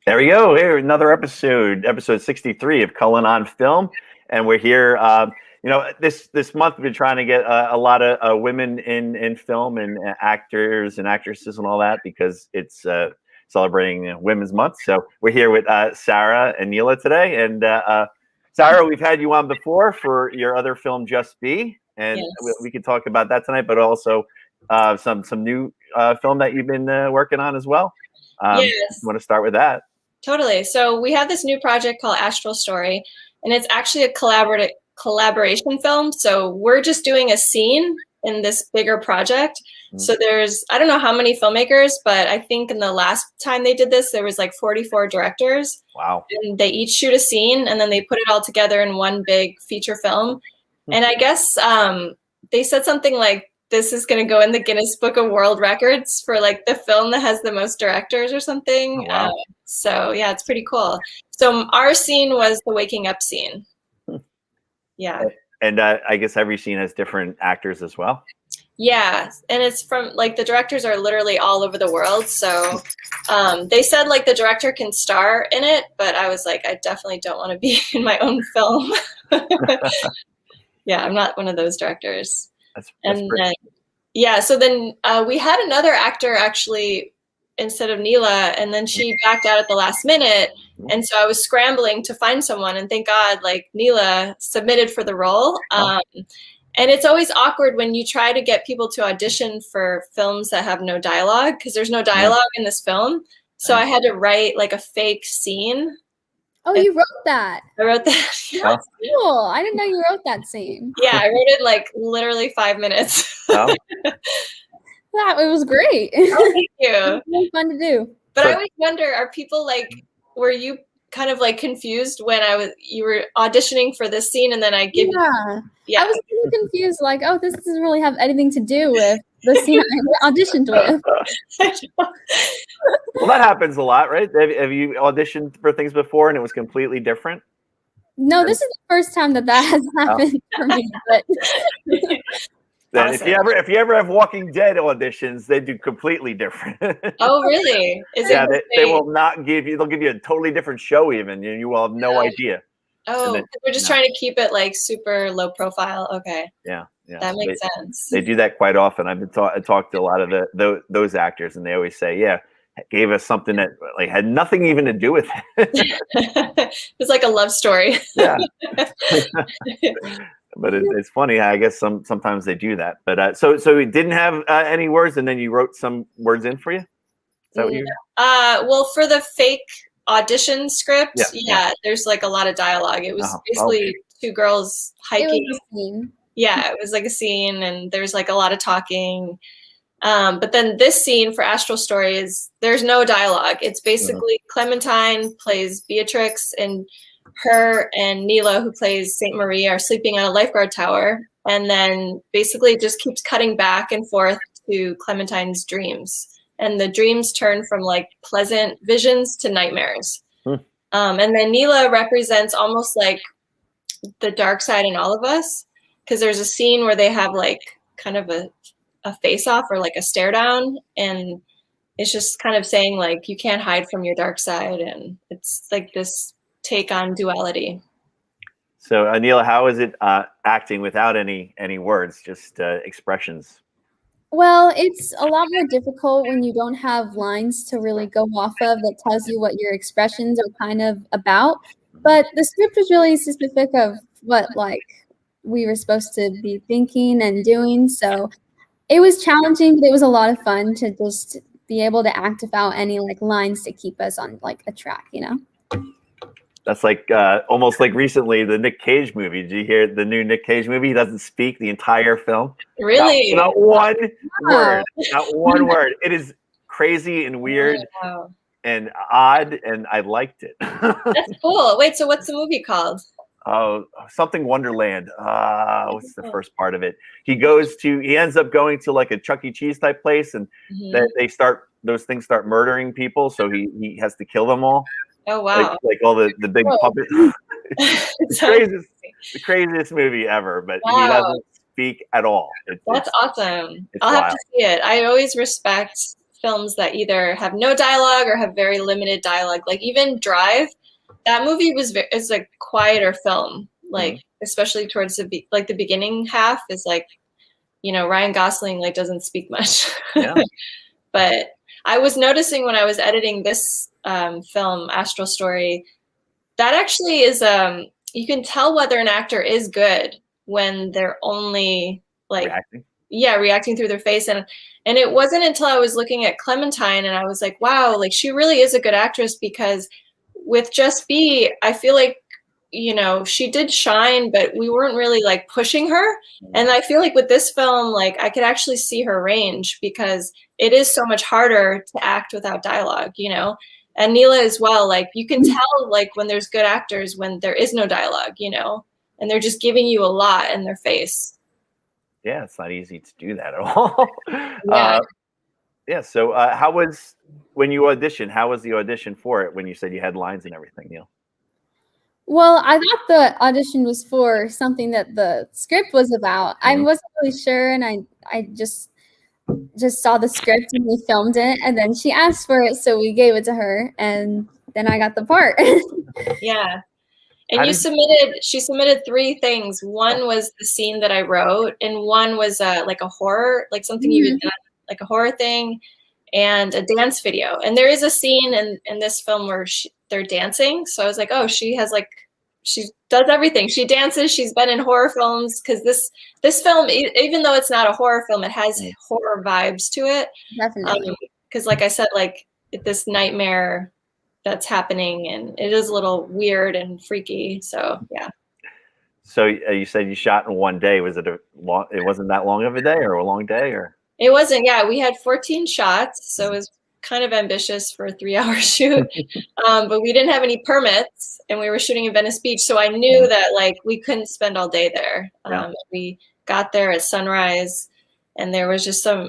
There we go. Here, another episode 63 of Cullen on Film, and we're here. This month we've been trying to get a lot of women in film and actors and actresses and all that because it's celebrating Women's Month. So we're here with Sarah and Neela today. And Sarah, we've had you on before for your other film, Just Be, and we can talk about that tonight, but also some new film that you've been working on as well. Yes. Want to start with that? Totally. So we have this new project called Astral Story, and it's actually a collaboration film. So we're just doing a scene in this bigger project. Mm-hmm. So there's, I don't know how many filmmakers, but I think in the last time they did this, there was like 44 directors. Wow. And they each shoot a scene and then they put it all together in one big feature film. Mm-hmm. And I guess they said something like, this is going to go in the Guinness Book of World Records for like the film that has the most directors or something. Oh, wow. So yeah, it's pretty cool. So our scene was the waking up scene. Yeah. And I guess every scene has different actors as well. Yeah. And it's from like the directors are literally all over the world. So they said like the director can star in it, but I was like, I definitely don't want to be in my own film. Yeah, I'm not one of those directors. That's and then, yeah, so then we had another actor actually instead of Neela, and then she backed out at the last minute. And so I was scrambling to find someone, and thank God, like Neela submitted for the role. And it's always awkward when you try to get people to audition for films that have no dialogue, because there's no dialogue in this film. So I had to write like a fake scene. Oh, you wrote that? I wrote that. That's cool. I didn't know you wrote that scene. Yeah, I wrote it like literally 5 minutes. Oh. It was great. Oh, thank you. It was really fun to do. But I always wonder, are people like, were you kind of like confused when you were auditioning for this scene and then I give you? Yeah. I was really confused, like, oh, this doesn't really have anything to do with the scene I auditioned with. Well, that happens a lot, right? Have you auditioned for things before and it was completely different? No, this is the first time that has happened for me. But then awesome. if you ever have Walking Dead auditions, they do completely different. Oh, really? They will not give you. They'll give you a totally different show, even, and you will have no idea. Oh, we're just trying to keep it like super low profile. Okay. Yeah. That makes sense. They do that quite often. I've been talked to a lot of those actors, and they always say, "Yeah, gave us something that like had nothing even to do with it." It's like a love story. Yeah. But it's funny. I guess sometimes they do that. But so we didn't have any words, and then you wrote some words in for you. Is that what you? Well, for the fake audition script, there's like a lot of dialogue. It was basically two girls hiking. It was a scene. Yeah, it was like a scene, and there's like a lot of talking. But then this scene for Astral Story there's no dialogue. It's basically Clementine plays Beatrix, and her and Neela, who plays Saint Marie, are sleeping on a lifeguard tower. And then basically it just keeps cutting back and forth to Clementine's dreams. And the dreams turn from like pleasant visions to nightmares. And then Neela represents almost like the dark side in all of us. Because there's a scene where they have like kind of a face-off or like a stare down. And it's just kind of saying like, you can't hide from your dark side. And it's like this take on duality. So Neela, how is it acting without any words, just expressions? Well, it's a lot more difficult when you don't have lines to really go off of that tells you what your expressions are kind of about. But the script was really specific of what like we were supposed to be thinking and doing. So it was challenging, but it was a lot of fun to just be able to act without any like lines to keep us on like a track, you know? That's like almost like recently the Nick Cage movie. Did you hear the new Nick Cage movie? He doesn't speak the entire film. Really? Not one word. Not one word. It is crazy and weird and odd, and I liked it. That's cool. Wait, so what's the movie called? Oh, something Wonderland. What's the first part of it? He ends up going to like a Chuck E. Cheese type place, and those things start murdering people, so he has to kill them all. Oh wow! Like all the big puppets. It's the craziest movie ever, but he doesn't speak at all. That's awesome. It's I'll wild. have to see it. I always respect films that either have no dialogue or have very limited dialogue. Like even Drive, that movie is a quieter film. Like especially towards the beginning half is like, you know, Ryan Gosling like doesn't speak much. Yeah. But I was noticing when I was editing this film, Astral Story, that actually is you can tell whether an actor is good when they're only like reacting through their face. And it wasn't until I was looking at Clementine and I was like, wow, like she really is a good actress, because with Just Be, I feel like, you know, she did shine, but we weren't really like pushing her. And I feel like with this film, like I could actually see her range, because it is so much harder to act without dialogue, you know. And Neela as well, like you can tell like when there's good actors when there is no dialogue, you know, and they're just giving you a lot in their face. Yeah, it's not easy to do that at all. Yeah. So how was, when you auditioned, how was the audition for it when you said you had lines and everything, Neil? Well, I thought the audition was for something that the script was about. I wasn't really sure, and I just saw the script and we filmed it, and then she asked for it, so we gave it to her, and then I got the part. Yeah. And she submitted 3 things. One was the scene that I wrote, and one was like a horror, like something you had done, like a horror thing, and a dance video. And there is a scene in this film where they're dancing. So I was like, oh, she does everything. She dances. She's been in horror films, because this film, even though it's not a horror film, it has horror vibes to it. Definitely. Because like I said, like this nightmare that's happening, and it is a little weird and freaky. So yeah. So you said you shot in one day. Was it it wasn't that long of a day, or a long day, or? It wasn't. Yeah, we had 14 shots, so it was kind of ambitious for a 3-hour shoot. But we didn't have any permits, and we were shooting in Venice Beach, so I knew that like we couldn't spend all day there. We got there at sunrise, and there was just some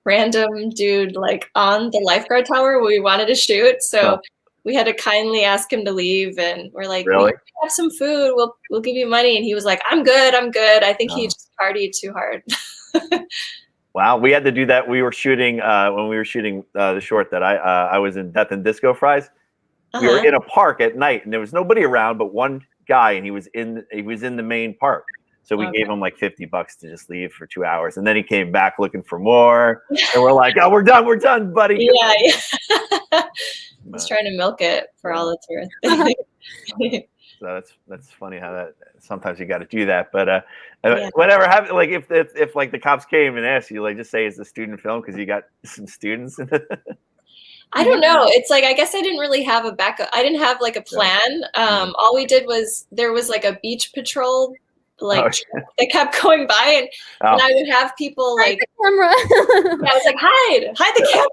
random dude like on the lifeguard tower where we wanted to shoot. So we had to kindly ask him to leave, and we're like, really? We have some food. We'll give you money. And he was like, I'm good. I think he just partied too hard. Wow, we had to do that. We were shooting when we were shooting the short that I was in, Death and Disco Fries. We were in a park at night, and there was nobody around but one guy, and he was in the main park. So we gave him like $50 to just leave for 2 hours, and then he came back looking for more. And we're like, "Oh, we're done, buddy." Yeah. He's trying to milk it for all it's worth. So that's funny how that sometimes you got to do that, but whatever happened. Like if like the cops came and asked you, like just say it's a student film because you got some students. I don't know. It's like I guess I didn't really have a backup. I didn't have like a plan. All we did was there was like a beach patrol that kept going by, and I would have people like the camera. I was like hide the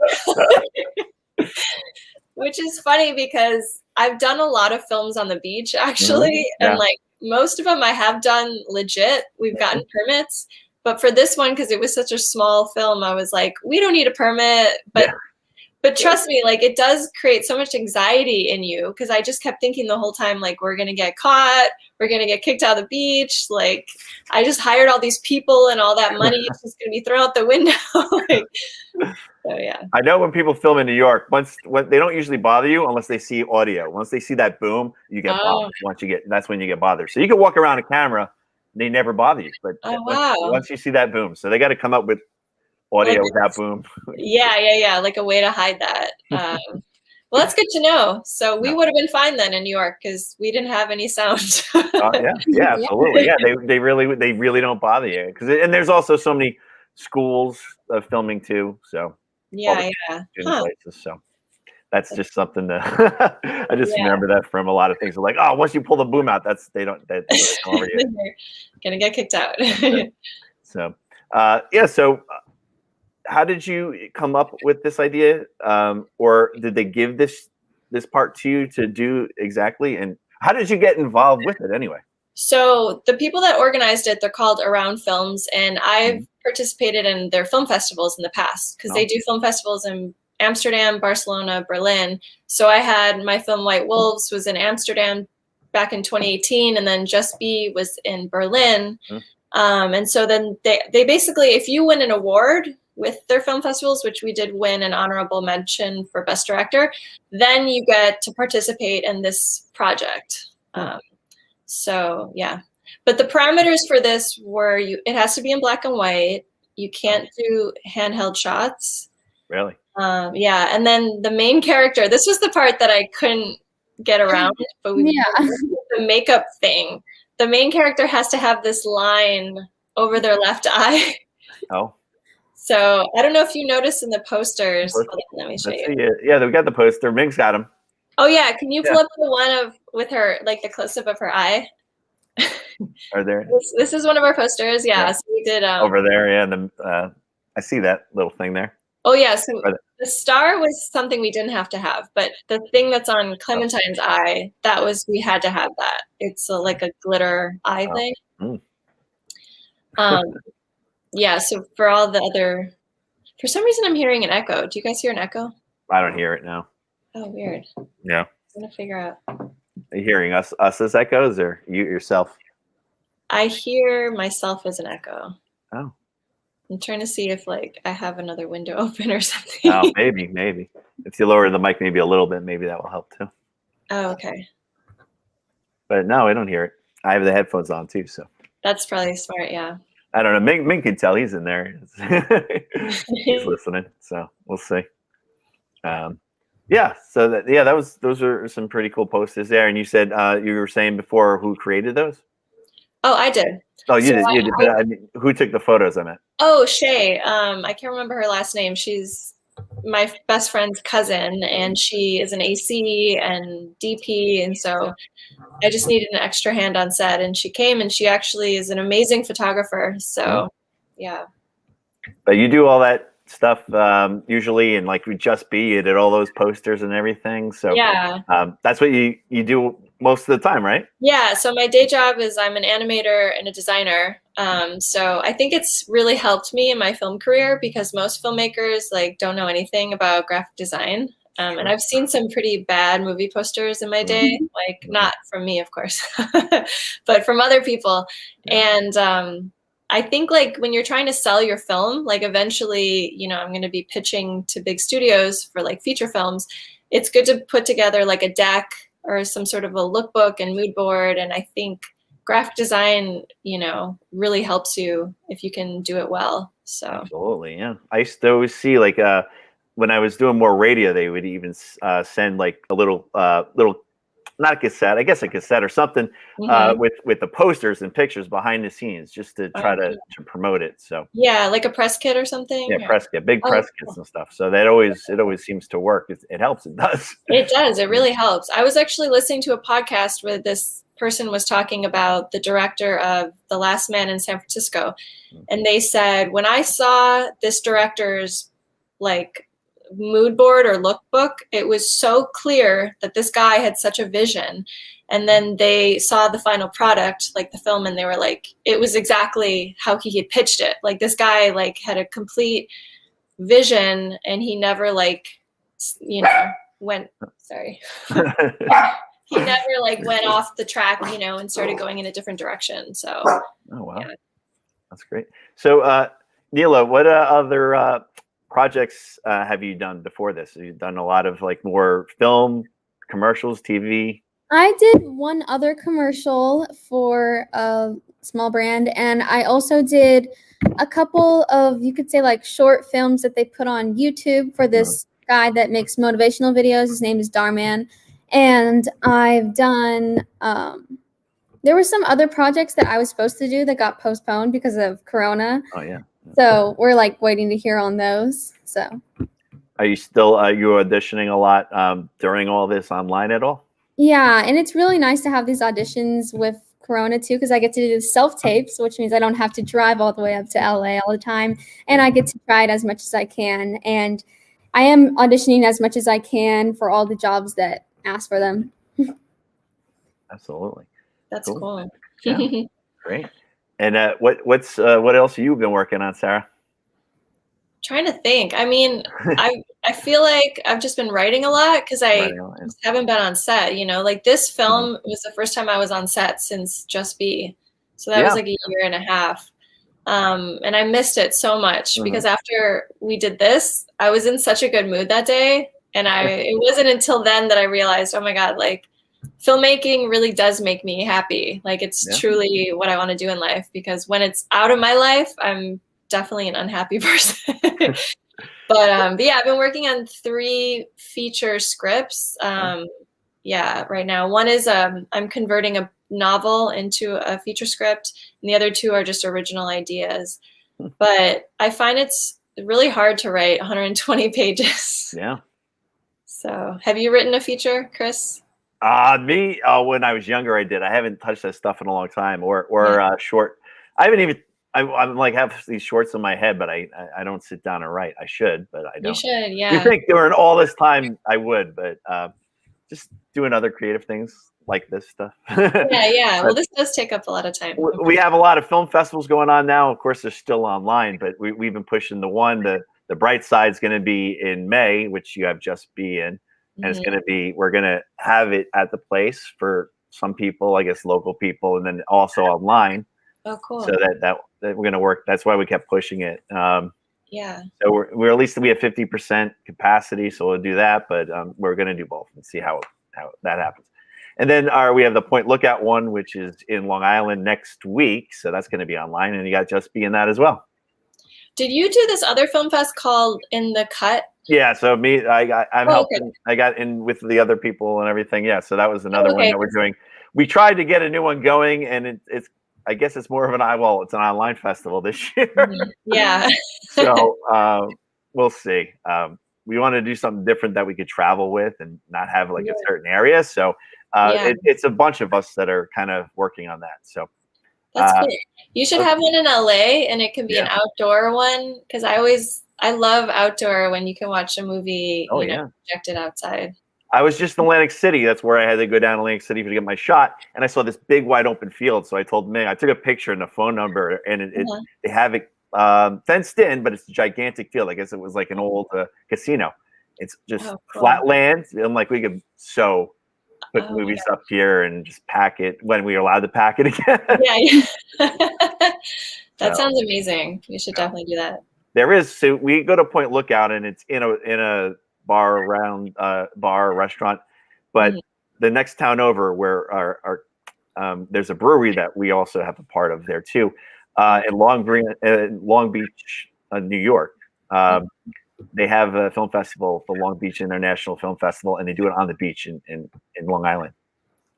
camera. Which is funny because I've done a lot of films on the beach actually, and like most of them I have done legit. We've gotten permits, but for this one, because it was such a small film, I was like, we don't need a permit, but trust me, like it does create so much anxiety in you, because I just kept thinking the whole time, like we're gonna get caught, we're gonna get kicked out of the beach. Like I just hired all these people, and all that money is just gonna be thrown out the window. So yeah. I know when people film in New York, when they don't usually bother you unless they see audio. Once they see that boom, you get bothered. That's when you get bothered. So you can walk around a camera, they never bother you. But once you see that boom, so they got to come up with audio without boom. Yeah, like a way to hide that. Well, that's good to know. So we would have been fine then in New York because we didn't have any sound. Yeah, absolutely. Yeah, they really don't bother you and there's also so many schools of filming too. So places, so that's just something that I just remember that from a lot of things. Like, oh, once you pull the boom out, they don't come over you. Gonna get kicked out. So so how did you come up with this idea, or did they give this part to you to do exactly, and how did you get involved with it anyway? So the people that organized it, they're called Around Films, and I've participated in their film festivals in the past because they do film festivals in Amsterdam, Barcelona, Berlin. So I had my film White Wolves was in Amsterdam back in 2018, and then Just Be was in Berlin. And so then they basically, if you win an award, with their film festivals, which we did win an honorable mention for Best Director, then you get to participate in this project. So yeah, but the parameters for this were it has to be in black and white. You can't do handheld shots. Really? Yeah, and then the main character, this was the part that I couldn't get around, but the makeup thing. The main character has to have this line over their left eye. Oh. So I don't know if you noticed in the posters. Let me show you. Yeah, we got the poster. Ming's got them. Oh yeah, can you pull up the one with her, like the close up of her eye? Are there? This is one of our posters. Yeah, so we did over there. Yeah, and I see that little thing there. Oh yeah, so the star was something we didn't have to have, but the thing that's on Clementine's eye, we had to have that. It's like a glitter eye thing. Yeah, so for all the other, for some reason I'm hearing an echo. Do you guys hear an echo? I don't hear it now. Oh, weird. Yeah. I'm gonna figure out. Are you hearing us as echoes, or you yourself? I hear myself as an echo. Oh. I'm trying to see if I have another window open or something. Oh, maybe. If you lower the mic maybe a little bit, maybe that will help too. Oh, okay. But no, I don't hear it. I have the headphones on too, so. That's probably smart, yeah. I don't know. Ming can tell he's in there. He's listening, so we'll see. Yeah. So those are some pretty cool posters there. And you said you were saying before who created those? Oh, I did. Oh, you did. You did. But I mean, who took the photos? I meant. Oh, Shay. I can't remember her last name. She's my best friend's cousin, and she is an AC and DP, and so I just needed an extra hand on set, and she came, and she actually is an amazing photographer. So, yeah. But you do all that stuff usually, and like with Just Be, you did all those posters and everything. So yeah, that's what you do most of the time, right? Yeah. So my day job is I'm an animator and a designer. So I think it's really helped me in my film career because most filmmakers don't know anything about graphic design. And I've seen some pretty bad movie posters in my day, not from me, of course, but from other people. And I think when you're trying to sell your film, eventually, I'm going to be pitching to big studios for feature films. It's good to put together a deck or some sort of a lookbook and mood board. And I think graphic design, really helps you if you can do it well. So absolutely, yeah. I used to always see when I was doing more radio, they would even send a little not a cassette, I guess a cassette or something with the posters and pictures behind the scenes just to try to promote it. So yeah, like a press kit or something. Yeah, press kit, big press kits and stuff. So it always seems to work. It helps. It does. It does. It really helps. I was actually listening to a podcast where this person was talking about the director of The Last Man in San Francisco, and they said when I saw this director's mood board or lookbook, it was so clear that this guy had such a vision. And then they saw the final product, the film, and they were it was exactly how he had pitched it. This guy had a complete vision, and he never went, sorry. He never went off the track, and started going in a different direction. So oh wow. Yeah. That's great. So Neela, what other projects have you done before this? You've done a lot of more film, commercials, TV. I did one other commercial for a small brand, and I also did a couple of, you could say, short films that they put on YouTube for this guy that makes motivational videos. His name is Darman. And I've done, there were some other projects that I was supposed to do that got postponed because of Corona. Oh, yeah. So we're waiting to hear on those. So are you still you auditioning a lot during all this online at all? Yeah, and it's really nice to have these auditions with Corona too, because I get to do self-tapes, which means I don't have to drive all the way up to LA all the time, and I get to try it as much as I can. And I am auditioning as much as I can for all the jobs that ask for them. Absolutely. That's cool. Yeah. Great. And what else have you been working on, Sarah? Trying to think. I mean, I feel like I've just been writing a lot because I just haven't been on set. This film was the first time I was on set since Just Be, so that was a year and a half. And I missed it so much because after we did this, I was in such a good mood that day. And it wasn't until then that I realized, oh my God, like filmmaking really does make me happy. Like it's truly what I want to do in life, because when it's out of my life, I'm definitely an unhappy person. But yeah, I've been working on 3 feature scripts. Right now. One is I'm converting a novel into a feature script, and the other 2 are just original ideas. But I find it's really hard to write 120 pages. Yeah. So have you written a feature, Chris? Me, when I was younger, I did. I haven't touched that stuff in a long time, or short. I haven't even. I'm like have these shorts in my head, but I don't sit down and write. I should, but I don't. You should, yeah. You think during all this time I would, but just doing other creative things like this stuff. Yeah. Well, this does take up a lot of time. We have a lot of film festivals going on now. Of course, they're still online, but we've been pushing the one. The Bright Side's going to be in May, which you have Just Be in. And it's going to be, we're going to have it at the place for some people, I guess local people, and then also online. Oh, cool. So that we're going to work. That's why we kept pushing it. Yeah. So we're at least we have 50% capacity, so we'll do that. But we're going to do both and see how that happens. And then we have the Point Lookout one, which is in Long Island next week. So that's going to be online, and you got Just Be in that as well. Did you do this other film fest called In the Cut? Yeah, so I'm helping. Okay. I got in with the other people and everything. Yeah, so that was another one that we're doing. We tried to get a new one going, and it's I guess it's more of it's an online festival this year. Yeah. So we'll see. We want to do something different that we could travel with and not have like a certain area. So it's a bunch of us that are kind of working on that. So that's cool. You should have one in LA, and it can be an outdoor one, because I love outdoor when you can watch a movie projected outside. I was just in Atlantic City. That's where I had to go down to Atlantic City to get my shot. And I saw this big wide open field. So I told Meg, I took a picture and a phone number, and they have it fenced in, but it's a gigantic field. I guess it was like an old casino. It's just flat land. I'm like, we could put movies up here and just pack it when we are allowed to pack it again. That sounds amazing. You should definitely do that. There is. So we go to Point Lookout, and it's in a bar restaurant, but the next town over where our there's a brewery that we also have a part of there too, in Long Beach, New York. They have a film festival, the Long Beach International Film Festival, and they do it on the beach in Long Island.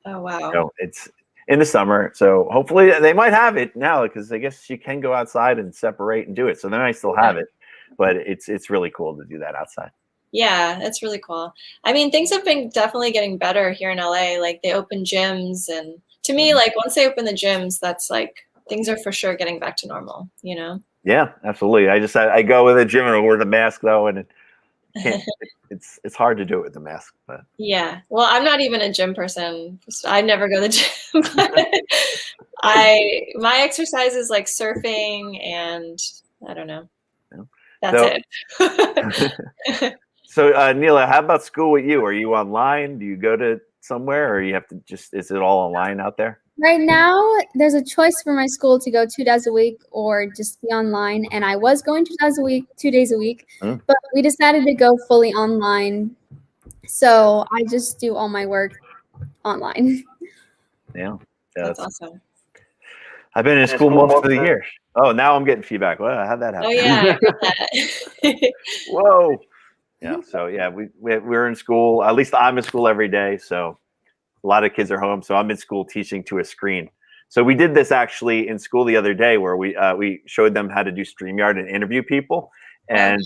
Oh wow! So it's in the summer, so hopefully they might have it now, because I guess you can go outside and separate and do it. So they might still have it, but it's really cool to do that outside. Yeah, it's really cool. I mean, things have been definitely getting better here in LA. Like they open gyms, and to me, like once they open the gyms, that's like things are for sure getting back to normal, you know? Yeah, absolutely. I go with a gym and I wear the mask though, and it's hard to do it with the mask. But yeah, well, I'm not even a gym person. I never go to the gym. My exercise is like surfing, and I don't know. That's it. So, Neela, how about school with you? Are you online? Do you go to somewhere, or you have to is it all online out there? Right now, there's a choice for my school to go 2 days a week or just be online. And I was going 2 days a week, but we decided to go fully online. So I just do all my work online. Yeah. That's awesome. I've been in school most of the year. Oh, now I'm getting feedback. Well, how'd that happen? Oh, yeah, I heard that. Whoa. Yeah, so yeah, we're in school. At least I'm in school every day. So a lot of kids are home. So I'm in school teaching to a screen. So we did this actually in school the other day, where we showed them how to do StreamYard and interview people, and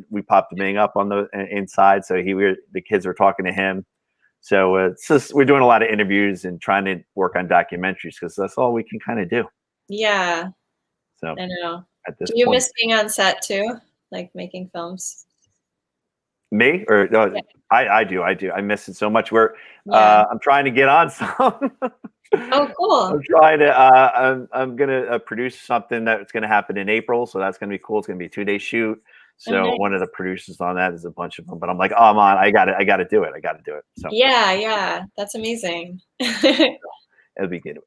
we popped the thing up on the inside. So the kids were talking to him. So it's just we're doing a lot of interviews and trying to work on documentaries, because that's all we can kind of do. Yeah. So I know. At this do you point. miss being on set too, like making films? Me or no? Yeah. I do. I miss it so much. I'm trying to get on some. Oh, cool. I'm trying to. I'm gonna produce something that's gonna happen in April, so that's gonna be cool. It's gonna be a 2-day shoot. So one of the producers on that is a bunch of them, but I'm like, oh, I'm on. I got to do it. So yeah, that's amazing. It'll be good.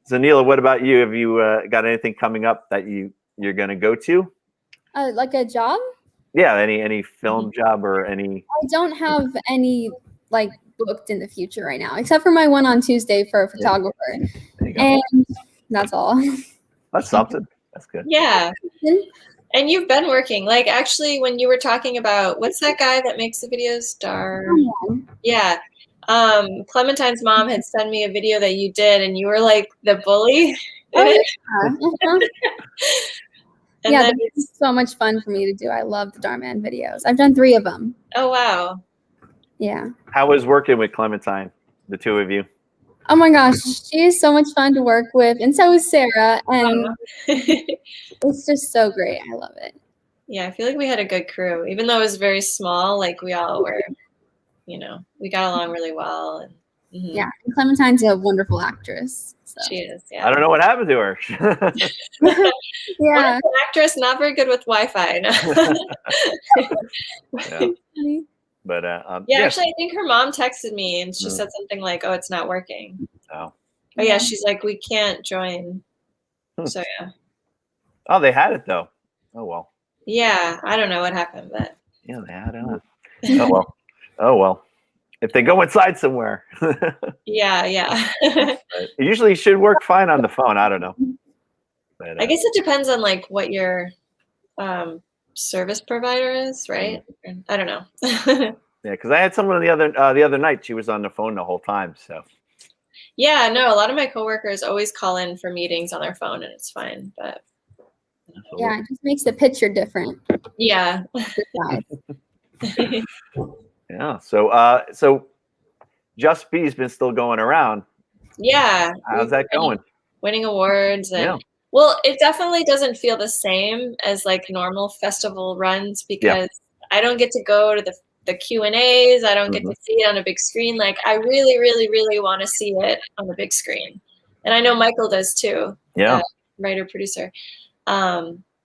So Neela, what about you? Have you got anything coming up that you're going to go to? Like a job? Yeah, any film job or any? I don't have any like booked in the future right now, except for my one on Tuesday for a photographer, There you go. and that's all. That's something. That's good. Yeah. And you've been working. Like, actually, when you were talking about, what's that guy that makes the videos? Yeah. Clementine's mom had sent me a video that you did, and you were like the bully in it. And yeah, then, it's so much fun for me to do. I love the Darman videos. I've done 3 of them. oh, wow. Yeah. How was working with Clementine, the two of you? Oh my gosh, she is so much fun to work with, and so is Sarah, and it's just so great. I love it. Yeah, I feel like we had a good crew, even though it was very small. Like, we all were, we got along really well. And yeah, and Clementine's a wonderful actress. So. She is. Yeah. I don't know what happened to her. Yeah, an actress, not very good with Wi-Fi. Yeah. But actually, I think her mom texted me and she said something like, "Oh, it's not working." Oh yeah, she's like, "We can't join." So yeah. Oh, they had it though. Oh well. Yeah, I don't know what happened, but yeah, they had it. Oh well. Oh well. If they go inside somewhere. yeah. It usually should work fine on the phone. I don't know. But, I guess it depends on like what your service provider is, right? I don't know. yeah, because I had someone the other night. She was on the phone the whole time. So. Yeah, no, a lot of my coworkers always call in for meetings on their phone, and it's fine. But yeah, it just makes the picture different. Yeah. Yeah. So Just B's been still going around. Yeah. How's that going? Winning awards and well, it definitely doesn't feel the same as like normal festival runs because I don't get to go to the Q&As. I don't get to see it on a big screen. Like I really, really, really want to see it on the big screen. And I know Michael does too. Yeah. Writer, producer.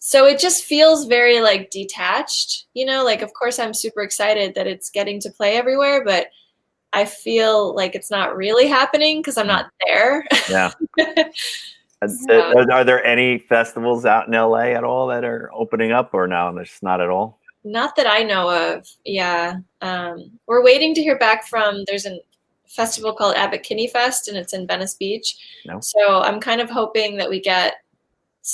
So it just feels very like detached, like of course I'm super excited that it's getting to play everywhere, but I feel like it's not really happening because I'm not there. Yeah. Are there any festivals out in LA at all that are opening up or no, there's not at all? Not that I know of. Yeah. We're waiting to hear back from, there's a festival called Abbot Kinney Fest and it's in Venice Beach. No. So I'm kind of hoping that we get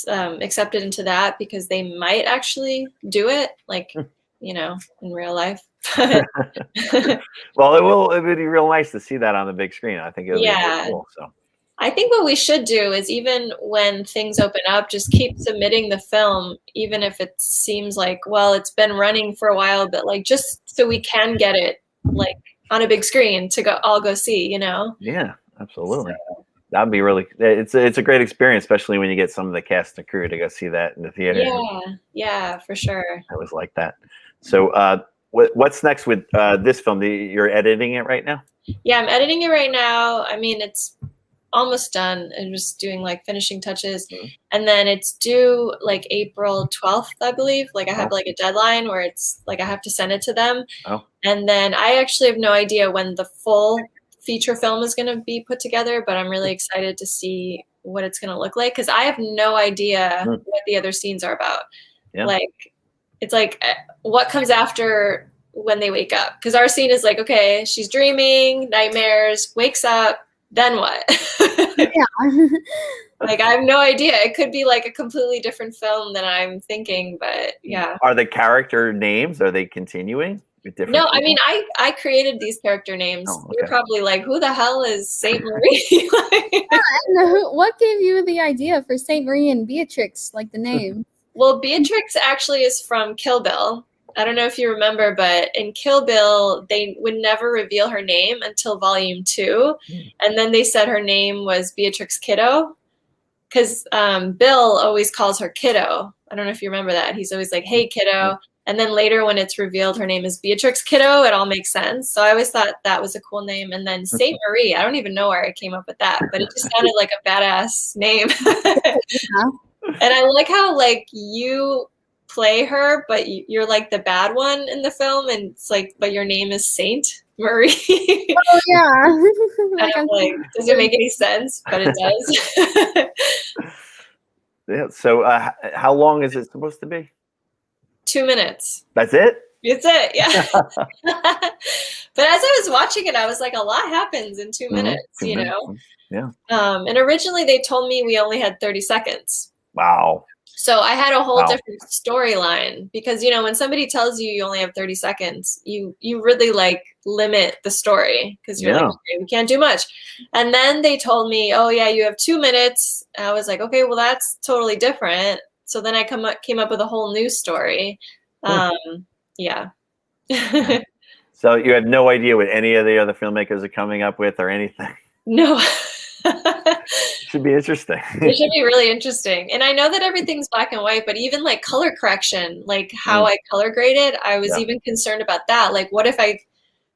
accepted into that because they might actually do it like, in real life. Well, it would be real nice to see that on the big screen. I think it would be really cool. So I think what we should do is even when things open up, just keep submitting the film, even if it seems like, well, it's been running for a while, but like just so we can get it like on a big screen to all go see, Yeah, absolutely. So. That'd be really. It's a great experience, especially when you get some of the cast and crew to go see that in the theater. Yeah, for sure. I was like that. So, what's next with this film? You're editing it right now? Yeah, I'm editing it right now. I mean, it's almost done. I'm just doing like finishing touches, and then it's due like April 12th, I believe. Like I have like a deadline where it's like I have to send it to them, and then I actually have no idea when the full feature film is going to be put together, but I'm really excited to see what it's going to look like because I have no idea what the other scenes are about. Yeah. Like it's like what comes after when they wake up, because our scene is like, okay, she's dreaming, nightmares, wakes up, then what? Yeah. Like I have no idea. It could be like a completely different film than I'm thinking, but yeah. Are the character names, are they continuing? No, people? I mean, I created these character names. Oh, okay. You're probably like, who the hell is Saint Marie? What gave you the idea for Saint Marie and Beatrix, like the name? Well, Beatrix actually is from Kill Bill. I don't know if you remember, but in Kill Bill, they would never reveal her name until Volume 2. And then they said her name was Beatrix Kiddo because Bill always calls her Kiddo. I don't know if you remember that. He's always like, hey, Kiddo. And then later when it's revealed her name is Beatrix Kiddo, it all makes sense. So I always thought that was a cool name. And then Saint Marie, I don't even know where I came up with that, but it just sounded like a badass name. And I like how like you play her, but you're like the bad one in the film, and it's like, but your name is Saint Marie. Oh yeah. And I'm like, does it make any sense? But it does. Yeah. So how long is it supposed to be? 2 minutes. That's it? It's it, yeah. But as I was watching it, I was like, a lot happens in 2 minutes, 2 you minutes. know? Yeah. And originally they told me we only had 30 seconds. Wow. So I had a whole different storyline because, you know, when somebody tells you you only have 30 seconds, you really like limit the story because you're like, okay, we can't do much. And then they told me, oh yeah, you have 2 minutes. And I was like, okay, well that's totally different. So then I came up with a whole new story. Yeah. So you had no idea what any of the other filmmakers are coming up with or anything? No. Should be interesting. It should be really interesting. And I know that everything's black and white, but even like color correction, like how I color graded, I was even concerned about that. Like, what if I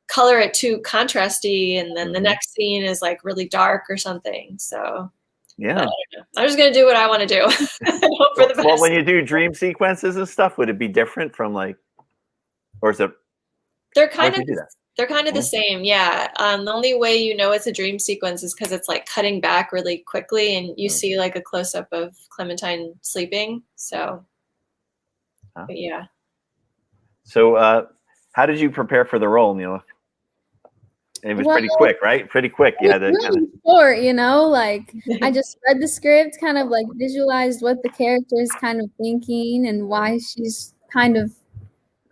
color it too contrasty and then the next scene is like really dark or something? So yeah, I don't know. I'm just going to do what I want to do. And hope for the best. Well, when you do dream sequences and stuff, would it be different from like, or is it? They're kind of the same, yeah. The only way you know it's a dream sequence is because it's like cutting back really quickly and you see like a close-up of Clementine sleeping. So, but yeah. So how did you prepare for the role, Neela? It was pretty quick, right? Pretty quick. Yeah, really short, you know, like I just read the script, kind of like visualized what the character is kind of thinking and why she's kind of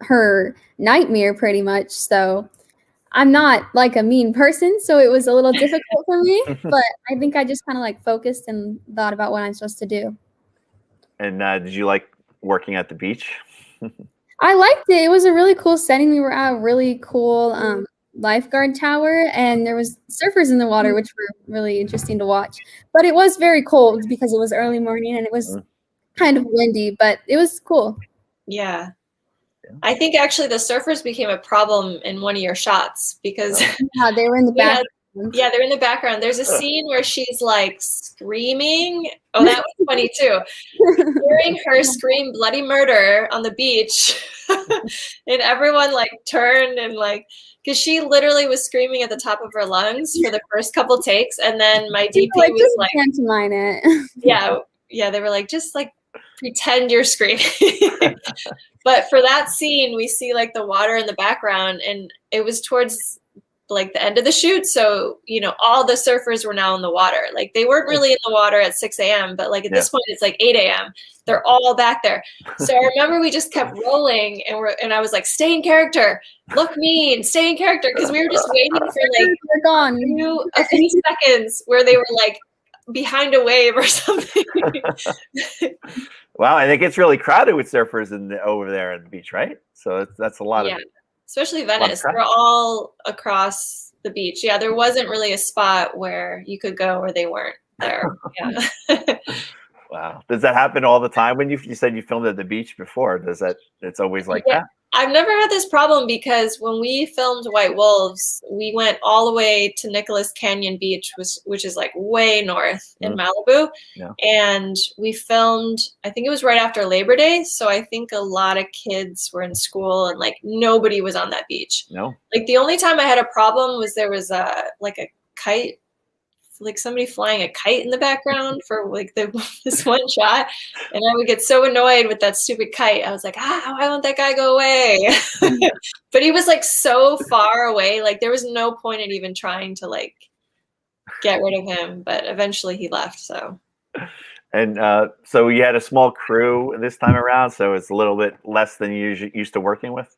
her nightmare pretty much. So I'm not like a mean person, so it was a little difficult for me, but I think I just kind of like focused and thought about what I'm supposed to do. And did you like working at the beach? I liked it. It was a really cool setting. We were at a really cool lifeguard tower, and there was surfers in the water, which were really interesting to watch. But it was very cold because it was early morning and it was kind of windy, but it was cool. Yeah. I think actually the surfers became a problem in one of your shots because yeah, they were in the background. Yeah, they're in the background. There's a scene where she's like screaming. Oh, that was funny too. Hearing her scream bloody murder on the beach. And everyone like turned and like, because she literally was screaming at the top of her lungs for the first couple takes. And then my DP was like, pantomime it. Yeah, they were like, just like pretend you're screaming. But for that scene, we see like the water in the background, and it was towards like the end of the shoot. So, you know, all the surfers were now in the water. Like they weren't really in the water at 6 a.m., but like at this point it's like 8 a.m. They're all back there. So I remember we just kept rolling and I was like, stay in character, look mean, stay in character. Cause we were just waiting for like a few seconds where they were like behind a wave or something. Wow. And it gets really crowded with surfers over there at the beach, right? So that's a lot of especially Venice. They're all across the beach. Yeah, there wasn't really a spot where you could go where they weren't there. Yeah. Wow. Does that happen all the time when you said you filmed at the beach before? It's always like that? I've never had this problem because when we filmed White Wolves, we went all the way to Nicholas Canyon Beach, which is like way north in Malibu. Yeah. And we filmed, I think it was right after Labor Day. So I think a lot of kids were in school and like nobody was on that beach. No. Like the only time I had a problem was there was a kite, like somebody flying a kite in the background for like this one shot, and I would get so annoyed with that stupid kite. I was like, why won't that guy go away? But he was like so far away, like there was no point in even trying to like get rid of him. But eventually he left. So. And so you had a small crew this time around, so it's a little bit less than you used to working with.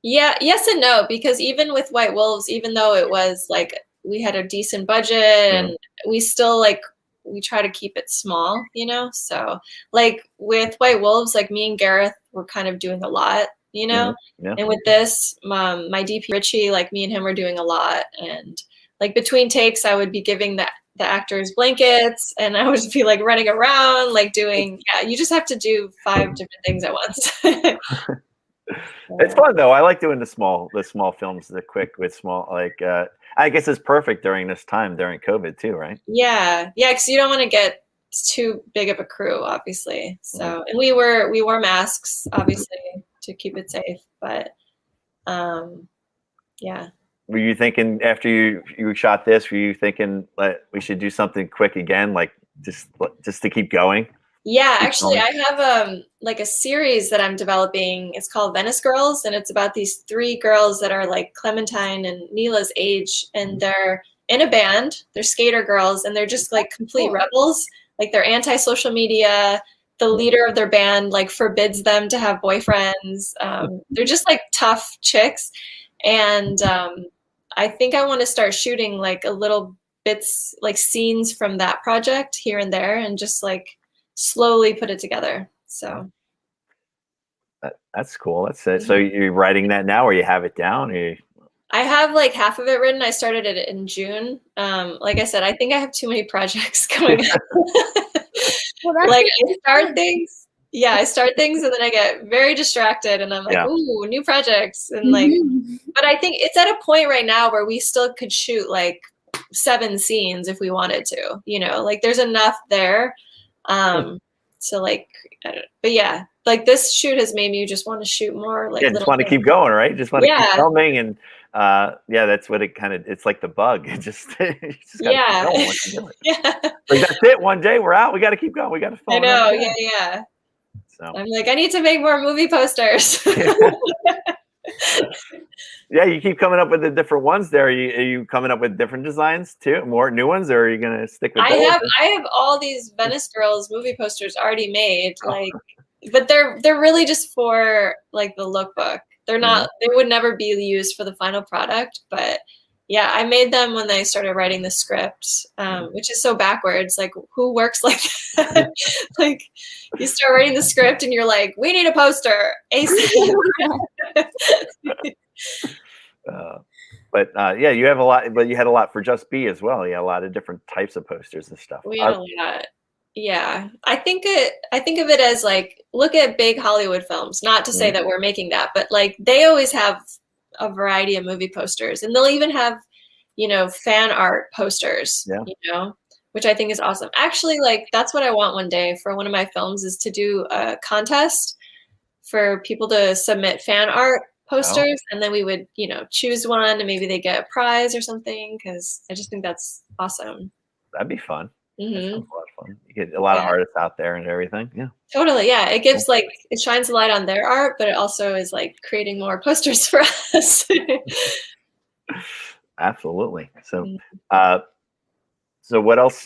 Yeah, yes and no, because even with White Wolves, even though it was like we had a decent budget and we still like, we try to keep it small, you know? So like with White Wolves, like me and Gareth were kind of doing a lot, you know? And with this, my DP Richie, like me and him were doing a lot. And like between takes, I would be giving the actors blankets and I would be like running around, like doing, you just have to do 5 different things at once. It's fun though. I like doing the small films, the quick with small, like, I guess it's perfect during this time, during COVID too, right? Yeah. Yeah. Cause you don't want to get it's too big of a crew, obviously. So, and we wore masks, obviously, to keep it safe. But yeah. Were you thinking after you shot this? Were you thinking that we should do something quick again, like just to keep going? Yeah, actually, I have like a series that I'm developing. It's called Venice Girls, and it's about these 3 girls that are like Clementine and Neela's age, and they're in a band. They're skater girls, and they're just like complete rebels. Like they're anti-social media. The leader of their band like forbids them to have boyfriends. They're just like tough chicks, and I think I want to start shooting like a little bits, like scenes from that project here and there, and just like slowly put it together. So that's cool. That's it. So you're writing that now, or you have it down? Or I have like half of it written. I started it in June. Like I said, I think I have too many projects going on. Like I start things. Yeah, I start things and then I get very distracted and I'm like, ooh, new projects. And like, but I think it's at a point right now where we still could shoot like 7 scenes if we wanted to, you know, like there's enough there. So like, I don't, but yeah, like this shoot has made me just want to shoot more. Like, just want to keep going, right? Just want to keep filming, and that's what it kind of. It's like the bug. It just, you just gotta keep going once you do it. Like that's it. One day we're out. We got to keep going. We got to film. I know. Yeah. So I'm like, I need to make more movie posters. Yeah, you keep coming up with the different ones there. Are you coming up with different designs too? More new ones, or are you going to stick with those? I have all these Venice Girls movie posters already made, like, but they're really just for like the lookbook. They're not, they would never be used for the final product, but yeah, I made them when I started writing the script, which is so backwards. Like, who works like that? Like, you start writing the script and you're like, we need a poster. Yeah, you have a lot, but you had a lot for Just Be as well. You had a lot of different types of posters and stuff. We had a lot. Yeah, I think of it as like, look at big Hollywood films. Not to say that we're making that, but like they always have a variety of movie posters, and they'll even have, you know, fan art posters. You know, which I think is awesome. Actually, like that's what I want one day for one of my films, is to do a contest for people to submit fan art posters, and then we would, you know, choose one and maybe they get a prize or something, because I just think that's awesome. That'd be fun. That sounds a lot of fun. You get a lot of artists out there and everything. Yeah, totally. Yeah, it gives like, it shines a light on their art, but it also is like creating more posters for us. Absolutely. So so what else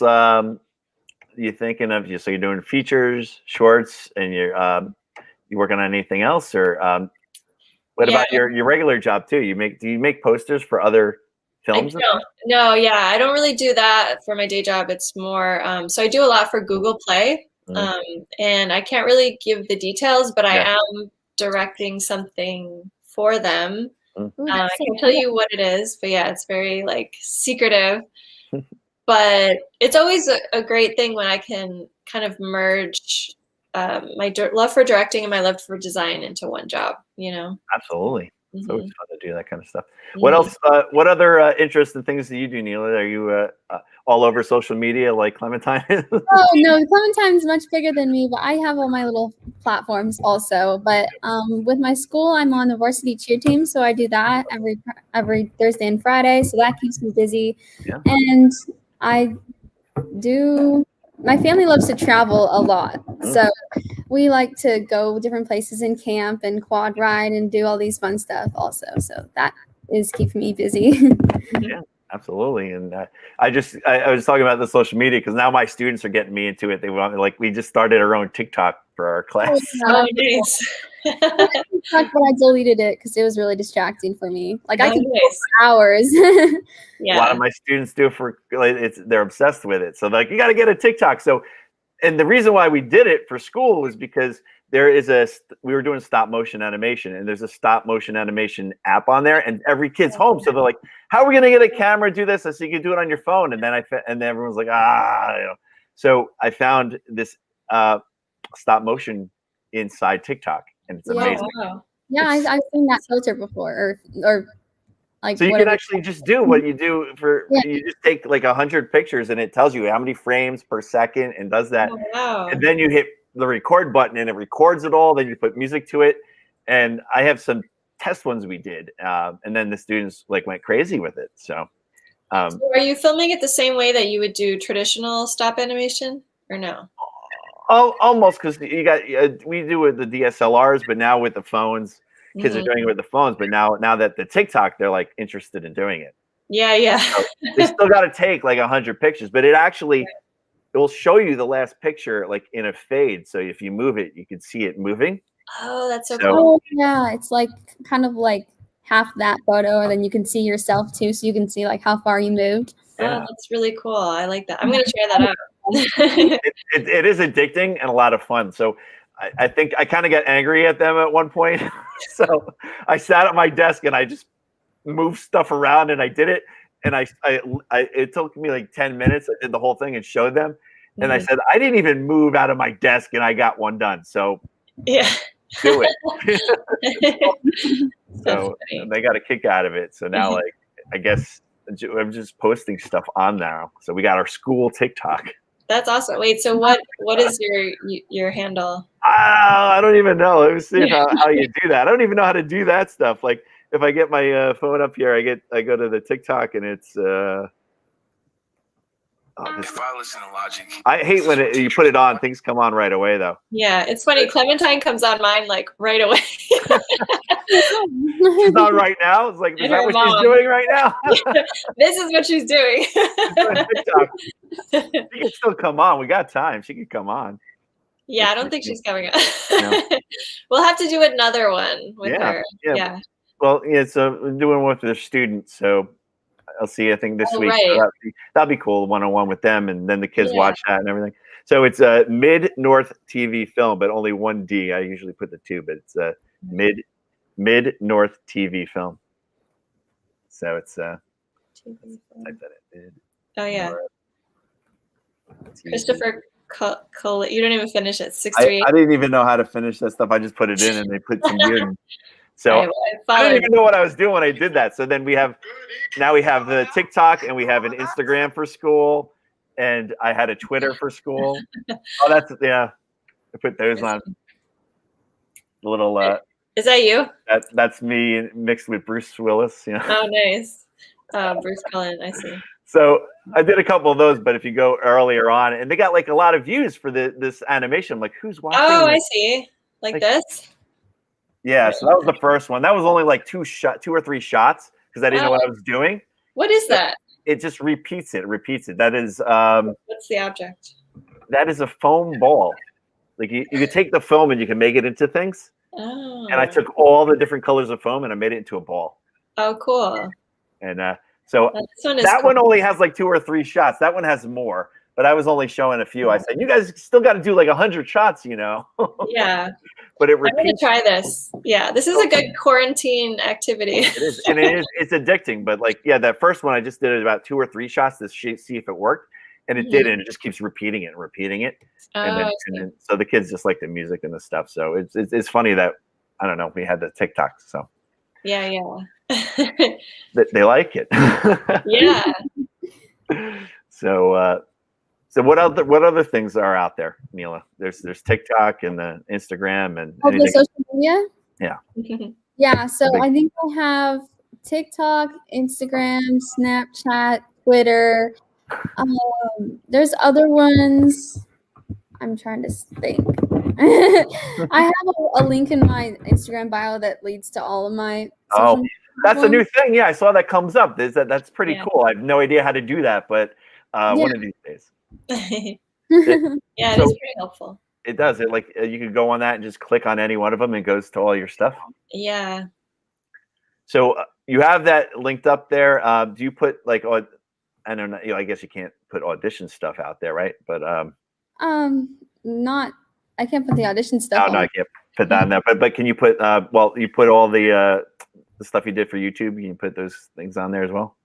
you thinking of? So you're doing features, shorts, and you're you working on anything else, or what about your regular job too? Do you make posters for other films? No, yeah, I don't really do that for my day job. It's more, so I do a lot for Google Play, and I can't really give the details, but I am directing something for them. I can't tell you what it is, but yeah, it's very like secretive. But it's always a great thing when I can kind of merge my love for directing and my love for design into one job, you know? Absolutely. It's always fun to do that kind of stuff. What else? What other interests and things do you do, Neela? Are you all over social media like Clementine? Oh no, Clementine's much bigger than me, but I have all my little platforms also. But with my school, I'm on the varsity cheer team, so I do that every Thursday and Friday. So that keeps me busy. And my family loves to travel a lot, so we like to go different places and camp and quad ride and do all these fun stuff also. So that is keeping me busy. Yeah, absolutely. And I was talking about the social media because now my students are getting me into it. They want, like, we just started our own TikTok for our class. Oh, nice. But I deleted it because it was really distracting for me. Like I could go for hours. A lot of my students do they're obsessed with it. So like, you got to get a TikTok. So, and the reason why we did it for school was because we were doing stop motion animation, and there's a stop motion animation app on there, and every kid's home. So they're like, how are we going to get a camera, do this? I said, you can do it on your phone. And then everyone's like, you know. So I found this stop motion inside TikTok, and it's amazing. Wow. Yeah, I've seen that filter before, or like So you can whatever. actually just do what you do for, Yeah. you just take like 100 pictures and it tells you how many frames per second and does that. Oh, wow. And then you hit the record button and it records it all. Then you put music to it. And I have some test ones we did. And then the students like went crazy with it. So, So are you filming it the same way that you would do traditional stop animation or no? almost, because you got we do it with the DSLRs, but now with the phones, kids are doing it with the phones. But now that the TikTok, they're like interested in doing it. Yeah. So they still got to take like 100 pictures, but it will show you the last picture like in a fade. So if you move it, you can see it moving. Oh, that's so So- cool. Oh yeah, it's like kind of like half that photo, and then you can see yourself too, so you can see like how far you moved. Yeah. Oh, that's really cool. I like that. I'm gonna try that out. It is addicting and a lot of fun. So I think I kind of got angry at them at one point. So I sat at my desk and I just moved stuff around and I did it. And it took me like 10 minutes. I did the whole thing and showed them. And I said, I didn't even move out of my desk and I got one done. So Yeah. do it. That's So funny. they got a kick out of it. So now, like, I guess I'm just posting stuff on now. So we got our school TikTok. That's awesome. Wait, so what is your handle? I don't even know. Let me see how you do that. I don't even know how to do that stuff. Like if I get my phone up here, I go to the TikTok and it's If I listen to logic, I hate when you put it on. Things come on right away though. Yeah, it's funny. Clementine comes on mine like right away. She's on right now. It's like, is And that her what mom. she's doing right now? This is what she's doing. She's on TikTok. She can still come on. We got time. She can come on. Yeah, I don't think she's coming on. No. We'll have to do another one with her. Yeah. Yeah. Well, yeah. So we're doing one for the students. So I'll see. I think this week. Right. So that'll be cool. 1-on-1 with them, and then the kids Yeah. watch that and everything. So it's a Mid North TV film, but only one D. I usually put the two, but it's a Mid North TV film. So it's type that in. Oh yeah, North TV. Christopher Cullen. You don't even finish it. I 638. didn't even know how to finish that stuff. I just put it in, and they put some weird. So I I followed. didn't even know what I was doing when I did that. So then we have the TikTok and we have an Instagram for school, and I had a Twitter for school. Oh, that's I put those on. The little Is that you? that's me mixed with Bruce Willis. Oh, nice. Bruce Cullen. I see. So I did a couple of those, but if you go earlier on, and they got like a lot of views for this animation. I'm like, who's watching? Oh, I this? see. Like Like- this. Yeah, so that was the first one. That was only like 2 or 3 shots because I didn't know what I was doing. What is that? It just repeats it. That is What's the object? that is a foam ball. Like you could take the foam and you can make it into things. Oh. And I took all the different colors of foam and I made it into a ball. Oh, cool. And so This one is that cool. one only has like 2 or 3 shots. That one has more, but I was only showing a few. I said, you guys still got to do like 100 shots, Yeah. But it I'm gonna repeats. try this. Yeah, this is a good quarantine activity. It is, and it's addicting. But like, yeah, that first one I just did it about 2 or 3 shots to see if it worked, and it did, and it just keeps repeating it and repeating it. And Oh, then so the kids just like the music and the stuff. So it's funny that I don't know, we had the TikTok, so yeah. they like it. Yeah. So what other things are out there, Neela? There's TikTok and the Instagram and Oh, the anything. social media? Yeah. Yeah, so Big- I think I have TikTok, Instagram, Snapchat, Twitter. There's other ones. I'm trying to think. I have a link in my Instagram bio that leads to all of my social media That's a new platforms. thing. Yeah, I saw that comes up. That's pretty Yeah. cool. I have no idea how to do that, but one of these days. Yeah, it So- is pretty helpful. It does. It like you could go on that and just click on any one of them and it goes to all your stuff. Yeah. So you have that linked up there. Do you put like I don't know. I guess you can't put audition stuff out there, right? But Not. I can't put the audition stuff no, on. I can't put that on there. But can you put? You put all the stuff you did for YouTube. You can put those things on there as well.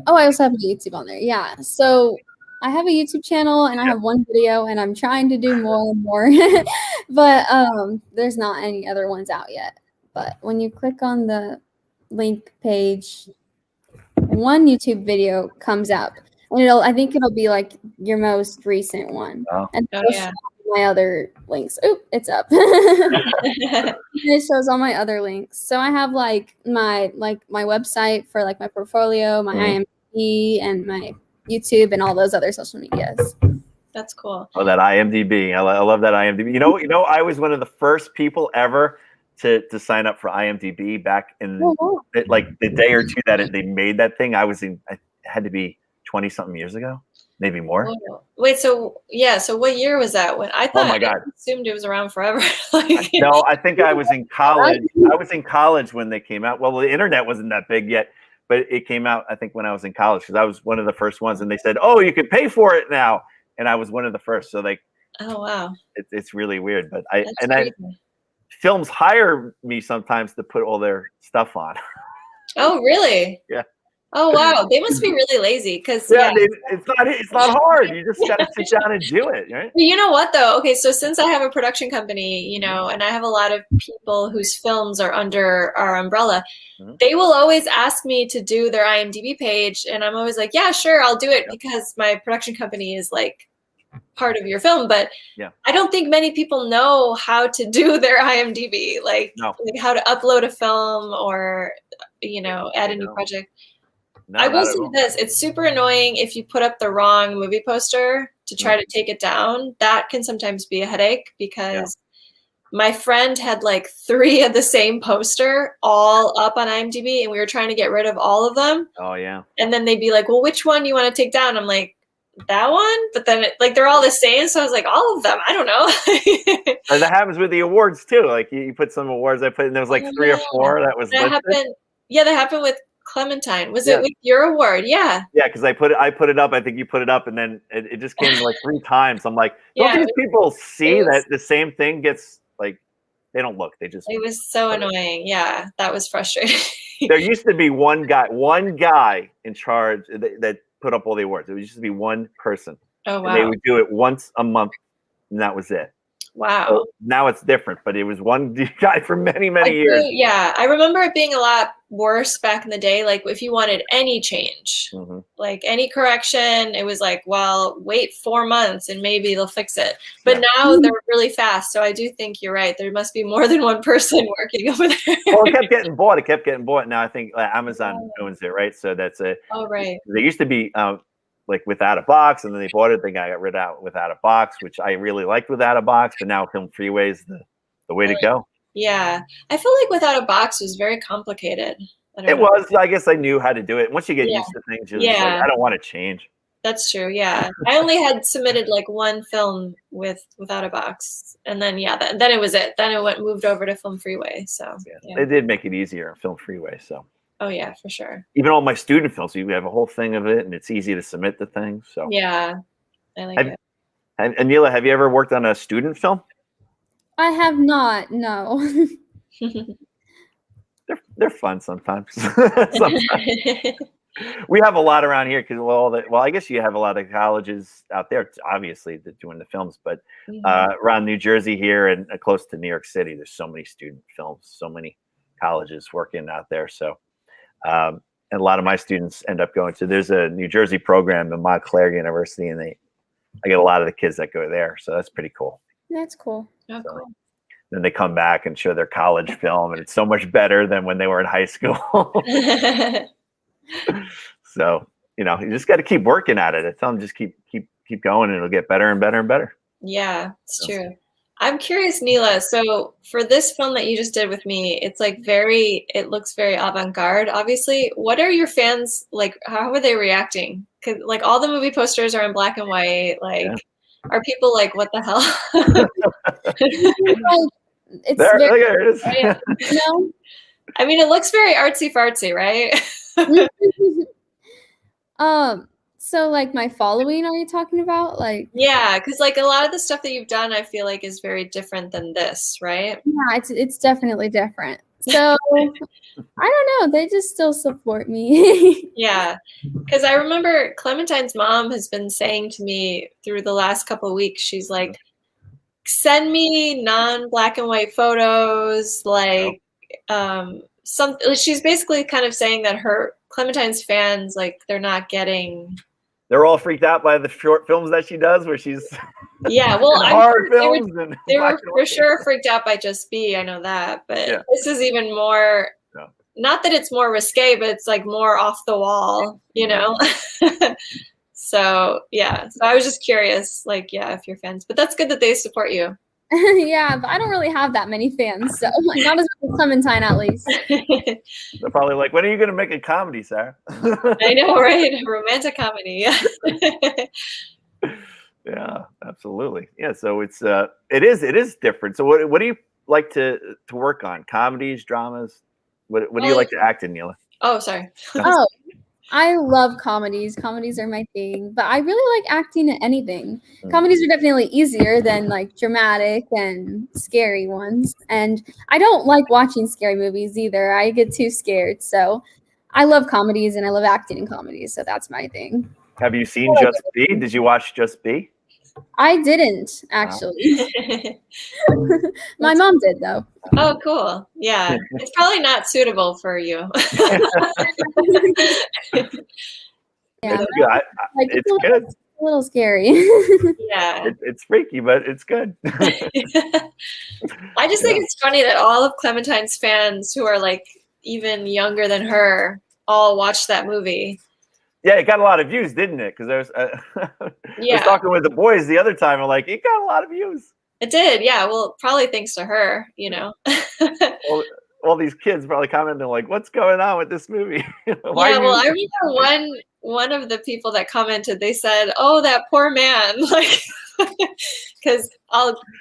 Oh, I also have a YouTube on there. Yeah. So I have a YouTube channel and I have one video and I'm trying to do more and more. But there's not any other ones out yet. But when you click on the link page, one YouTube video comes up, and I think it'll be like your most recent one, and Oh, it'll yeah. show my other links. Oop, it's up. It shows all my other links. So I have like my website for like my portfolio, my IMDb, and my YouTube, and all those other social medias. That's cool. Oh, that IMDb. I love that IMDb. You know, I was one of the first people ever to sign up for IMDb back in like the day or two that they made that thing. I had to be 20 something years ago, maybe more. Whoa. Wait, so what year was that? When I thought, oh my God, I assumed it was around forever. No, I think I was in college. I was in college when they came out. Well, the internet wasn't that big yet, but it came out, I think, when I was in college, because I was one of the first ones, and they said, "Oh, you can pay for it now," and I was one of the first. So oh wow, it's really weird. But films hire me sometimes to put all their stuff on. Oh really? Yeah. Oh wow, they must be really lazy because it's not hard. You just got to sit down and do it, right? You know what though? Okay, so since I have a production company, and I have a lot of people whose films are under our umbrella, they will always ask me to do their IMDb page, and I'm always like, yeah, sure, I'll do it because my production company is like part of your film. But I don't think many people know how to do their IMDb, like how to upload a film or add a new project. No, I will say this, it's super annoying if you put up the wrong movie poster to try to take it down. That can sometimes be a headache because my friend had like 3 of the same poster all up on IMDb, and we were trying to get rid of all of them. Oh yeah. And then they'd be like, well, which one do you want to take down? I'm like, that one? But then they're all the same. So I was like, all of them. I don't know. And that happens with the awards too. Like you put some awards and there was like 3 or 4 that was listed. That happened with Clementine. Was it with your award? Yeah. Yeah, because I put it up. I think you put it up, and then it just came like 3 times. I'm like, don't these people see that the same thing gets like? They don't look. They just. It was so annoying. Yeah, that was frustrating. There used to be one guy in charge that put up all the awards. It used to be one person. Oh wow. And they would do it once a month, and that was it. Wow. So now it's different, but it was one guy for many years. Yeah, I remember it being a lot worse back in the day. Like if you wanted any change, like any correction, it was like, well, wait 4 months and maybe they'll fix it. But now they're really fast. So I do think you're right. There must be more than one person working over there. Well, it kept getting bought. Now I think Amazon owns it, right? So that's it. Oh, right. They used to be like Without a Box, and then they bought it. They got rid of Without a Box, which I really liked Without a Box, but now Film Freeway is the way to go. Yeah. I feel like Without a Box was very complicated. It was. I guess I knew how to do it. Once you get used to things, you're just like, I don't want to change. That's true. Yeah. I only had submitted like one film Without a Box. And then, then it was it. Then it moved over to Film Freeway. So they did make it easier on Film Freeway. So. Oh yeah, for sure. Even all my student films, we have a whole thing of it, and it's easy to submit the thing. So yeah, I like it. And Neela, have you ever worked on a student film? I have not. No. They're fun sometimes. We have a lot around here because I guess you have a lot of colleges out there, obviously, that doing the films. But around New Jersey here and close to New York City, there's so many student films, so many colleges working out there. So. And a lot of my students end up going to. There's a New Jersey program in Montclair University, and I get a lot of the kids that go there. So that's pretty cool. That's cool. Oh, so, cool. Then they come back and show their college film, and it's so much better than when they were in high school. So you just got to keep working at it. I tell them just keep going, and it'll get better and better and better. Yeah, it's true. I'm curious, Neela. So for this film that you just did with me, it's like it looks very avant-garde, obviously. What are your fans like? How are they reacting? Because like all the movie posters are in black and white. Like, are people like, what the hell? It's there it is. I mean, it looks very artsy fartsy, right? So like my following, are you talking about? Like yeah, because like a lot of the stuff that you've done, I feel like is very different than this, right? Yeah, it's definitely different. So I don't know. They just still support me. Yeah, because I remember Clementine's mom has been saying to me through the last couple of weeks, she's like, send me non-black and white photos, like she's basically kind of saying that her Clementine's fans, like, they're not getting. They're all freaked out by the short films that she does, where she's Yeah, well, in I'm horror sure films. they were for sure freaked out by Just Be. I know that, but this is even more. Yeah. Not that it's more risque, but it's like more off the wall, you know. So yeah, so I was just curious, like, yeah, if you're fans, but that's good that they support you. Yeah, but I don't really have that many fans, so not as much as Clementine, at least. They're probably like, when are you going to make a comedy, Sarah? I know, right? A romantic comedy. Yeah. Yeah, absolutely. Yeah, so it is different. So what do you like to work on? Comedies, dramas? What do you like to act in, Neela? Oh, sorry. Oh, I love comedies. Comedies are my thing, but I really like acting in anything. Comedies are definitely easier than like dramatic and scary ones. And I don't like watching scary movies either. I get too scared. So I love comedies and I love acting in comedies. So that's my thing. Have you seen Just Be? Did you watch Just Be? I didn't, actually. My mom did, though. Oh, cool. Yeah. It's probably not suitable for you. Yeah, It's good. A little scary. Yeah. It's freaky, but it's good. I just think it's funny that all of Clementine's fans who are like even younger than her all watched that movie. Yeah, it got a lot of views, didn't it? Because I was talking with the boys the other time, and like, it got a lot of views. It did, yeah. Well, probably thanks to her, you know. all these kids probably commenting like, "What's going on with this movie?" I remember one of the people that commented. They said, "Oh, that poor man," like, because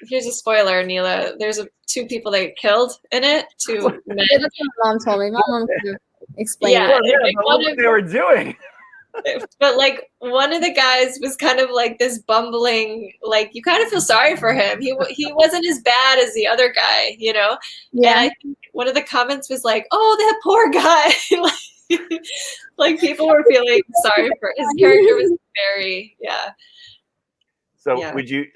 here's a spoiler, Neela. There's two people that get killed in it. Two men. That's what my mom told me. My mom explained what they were doing. But like one of the guys was kind of like this bumbling, like you kind of feel sorry for him. He wasn't as bad as the other guy, you know. Yeah. And I think one of the comments was like, "Oh, that poor guy." like people were feeling sorry for his character. Was very So would you,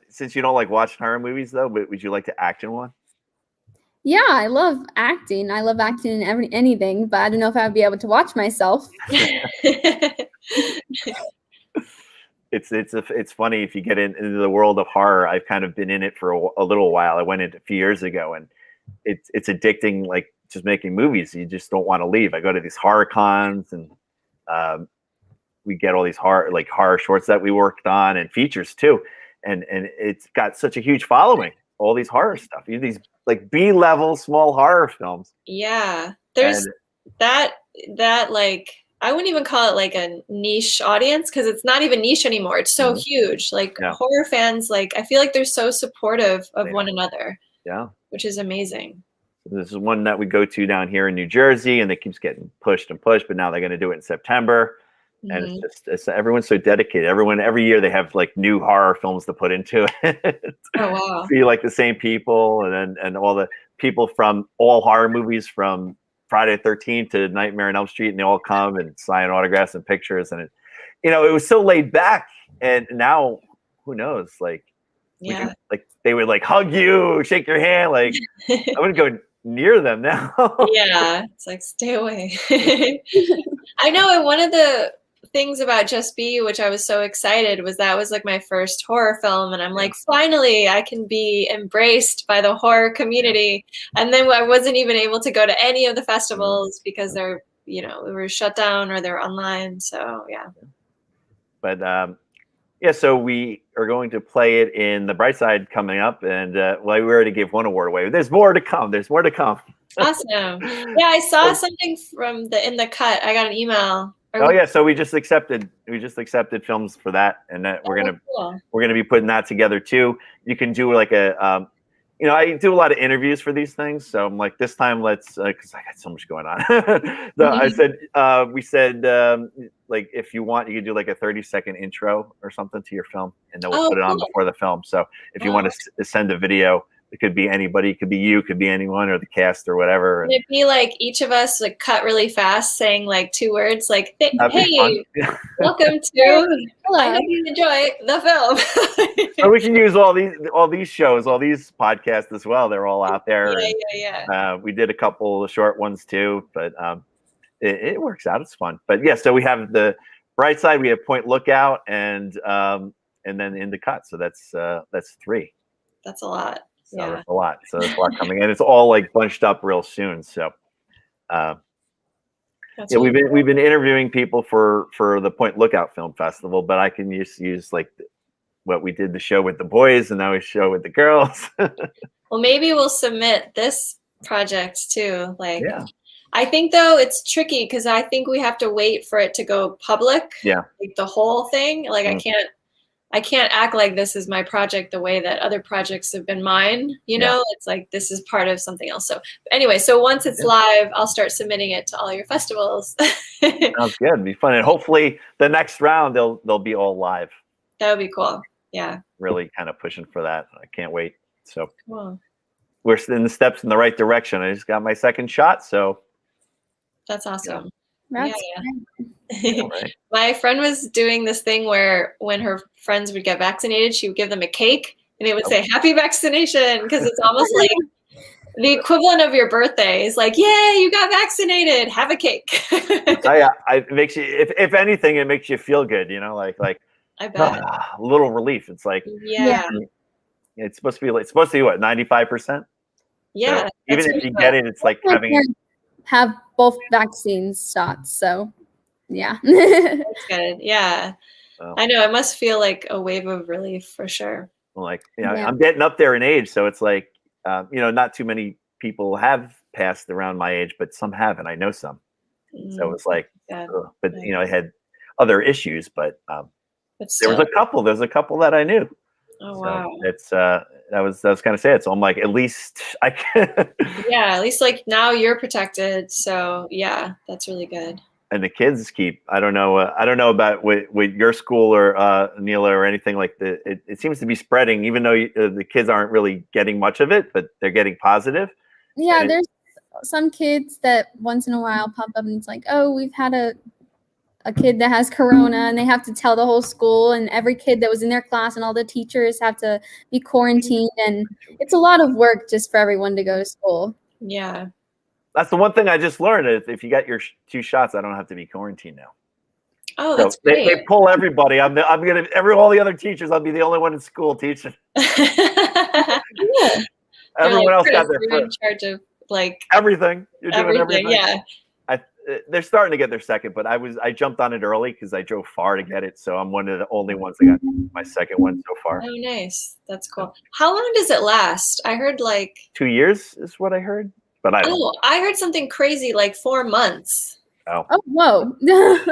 since you don't like watching horror movies though, would you like to act in one? Yeah, I love acting. I love acting in anything, but I don't know if I'd be able to watch myself. It's funny if you get into the world of horror. I've kind of been in it for a little while. I went in a few years ago, and it's addicting. Like just making movies, you just don't want to leave. I go to these horror cons, and we get all these horror shorts that we worked on and features too, and it's got such a huge following. All these horror stuff, these like B-level small horror films. Yeah, there's that like I wouldn't even call it like a niche audience because it's not even niche anymore. It's so huge. Like horror fans, like I feel like they're so supportive of one another. Yeah, which is amazing. This is one that we go to down here in New Jersey, and it keeps getting pushed and pushed. But now they're going to do it in September. And it's everyone's so dedicated. Every year they have like new horror films to put into it. Oh wow! See like the same people, and all the people from all horror movies, from Friday the 13th to Nightmare on Elm Street, and they all come and sign autographs and pictures. And it was so laid back. And now, who knows? Like, they would like hug you, shake your hand. Like, I wouldn't go near them now. Yeah, it's like stay away. I know. And one of the things about Just Be, which I was so excited, was that was like my first horror film, and I'm like, finally I can be embraced by the horror community. And then I wasn't even able to go to any of the festivals because they're we were shut down or they're online. So but so we are going to play it in the Bright Side coming up, and we already gave one award away. There's more to come. Awesome. Yeah, I saw something from in the cut. I got an email. So we just accepted films for that, and that we're gonna be putting that together too. You can do like a I do a lot of interviews for these things, so I'm like, this time let's because I got so much going on. We said like if you want, you could do like a 30-second intro or something to your film, and then we'll put it on before the film. So if you want to send a video. It could be anybody. It could be you. It could be anyone, or the cast, or whatever. Would it be like each of us like cut really fast, saying like 2 words, like "Hey, welcome to. I hope you enjoy the film." Or we can use all these shows, all these podcasts as well. They're all out there. Yeah. We did a couple of short ones too, but it works out. It's fun. But yeah, so we have the Bright Side, we have Point Lookout, and then In the Cut. So that's 3. That's a lot. So Yeah. that's a lot. So there's a lot coming, and it's all like bunched up real soon. So That's yeah, really we've been interviewing people for the Point Lookout Film Festival, but I can use like what we did the show with the boys, and now we show with the girls. Well, maybe we'll submit this project too. Like, Yeah. I think though it's tricky because I think we have to wait for it to go public. Yeah. Like the whole thing. Like I can't act like this is my project the way that other projects have been mine. You know, it's like this is part of something else. So anyway, so once it's live, I'll start submitting it to all your festivals. Sounds good. It'd be fun, and hopefully the next round they'll be all live. That would be cool. Yeah. Really kind of pushing for that. I can't wait. So Cool. we're in the steps in the right direction. I just got my second shot, so That's awesome. That's right. My friend was doing this thing where when her friends would get vaccinated, she would give them a cake and it would say happy vaccination because it's almost like the equivalent of your birthday is like, yay, you got vaccinated, have a cake. It makes you, if anything, it makes you feel good, you know, like I bet. a little relief. It's like, Yeah. it's supposed to be what, 95%? Yeah. So even if you get it, it's like My having parents have both vaccines shots, so yeah. That's good. Yeah. So, I know. It must feel like a wave of relief for sure. like, you know, Yeah. I'm getting up there in age, so it's like, you know, not too many people have passed around my age, but some haven't. I know some. So it's like, Yeah. but you know, I had other issues, but But there was still. a couple. There's a couple that I knew. Oh, So wow. it's that was kind of sad. So I'm like, at least I can. Yeah. At least like now you're protected. So yeah, that's really good. And the kids keep. I don't know about with your school or Neela or anything like that. It seems to be spreading, even though the kids aren't really getting much of it, but they're getting positive. Yeah, And there's some kids that once in a while pop up and it's like, oh, we've had a kid that has corona, and they have to tell the whole school and every kid that was in their class, and all the teachers have to be quarantined, and it's a lot of work just for everyone to go to school. Yeah. that's the one thing I just learned. Is if you got your 2 shots, I don't have to be quarantined now. Oh, So that's they great. pull everybody. I'm gonna all the other teachers. I'll be the only one in school teaching. Cool. Everyone else got Chris, their you're in first. charge of like Everything. You're doing everything. Yeah. They're starting to get their second, but I jumped on it early because I drove far to get it. So I'm one of the only ones that got my second one so far. Oh, nice. That's cool. How long does it last? I heard like 2 years is what I heard, but I don't. I heard something crazy like 4 months. Oh, Oh, whoa. Because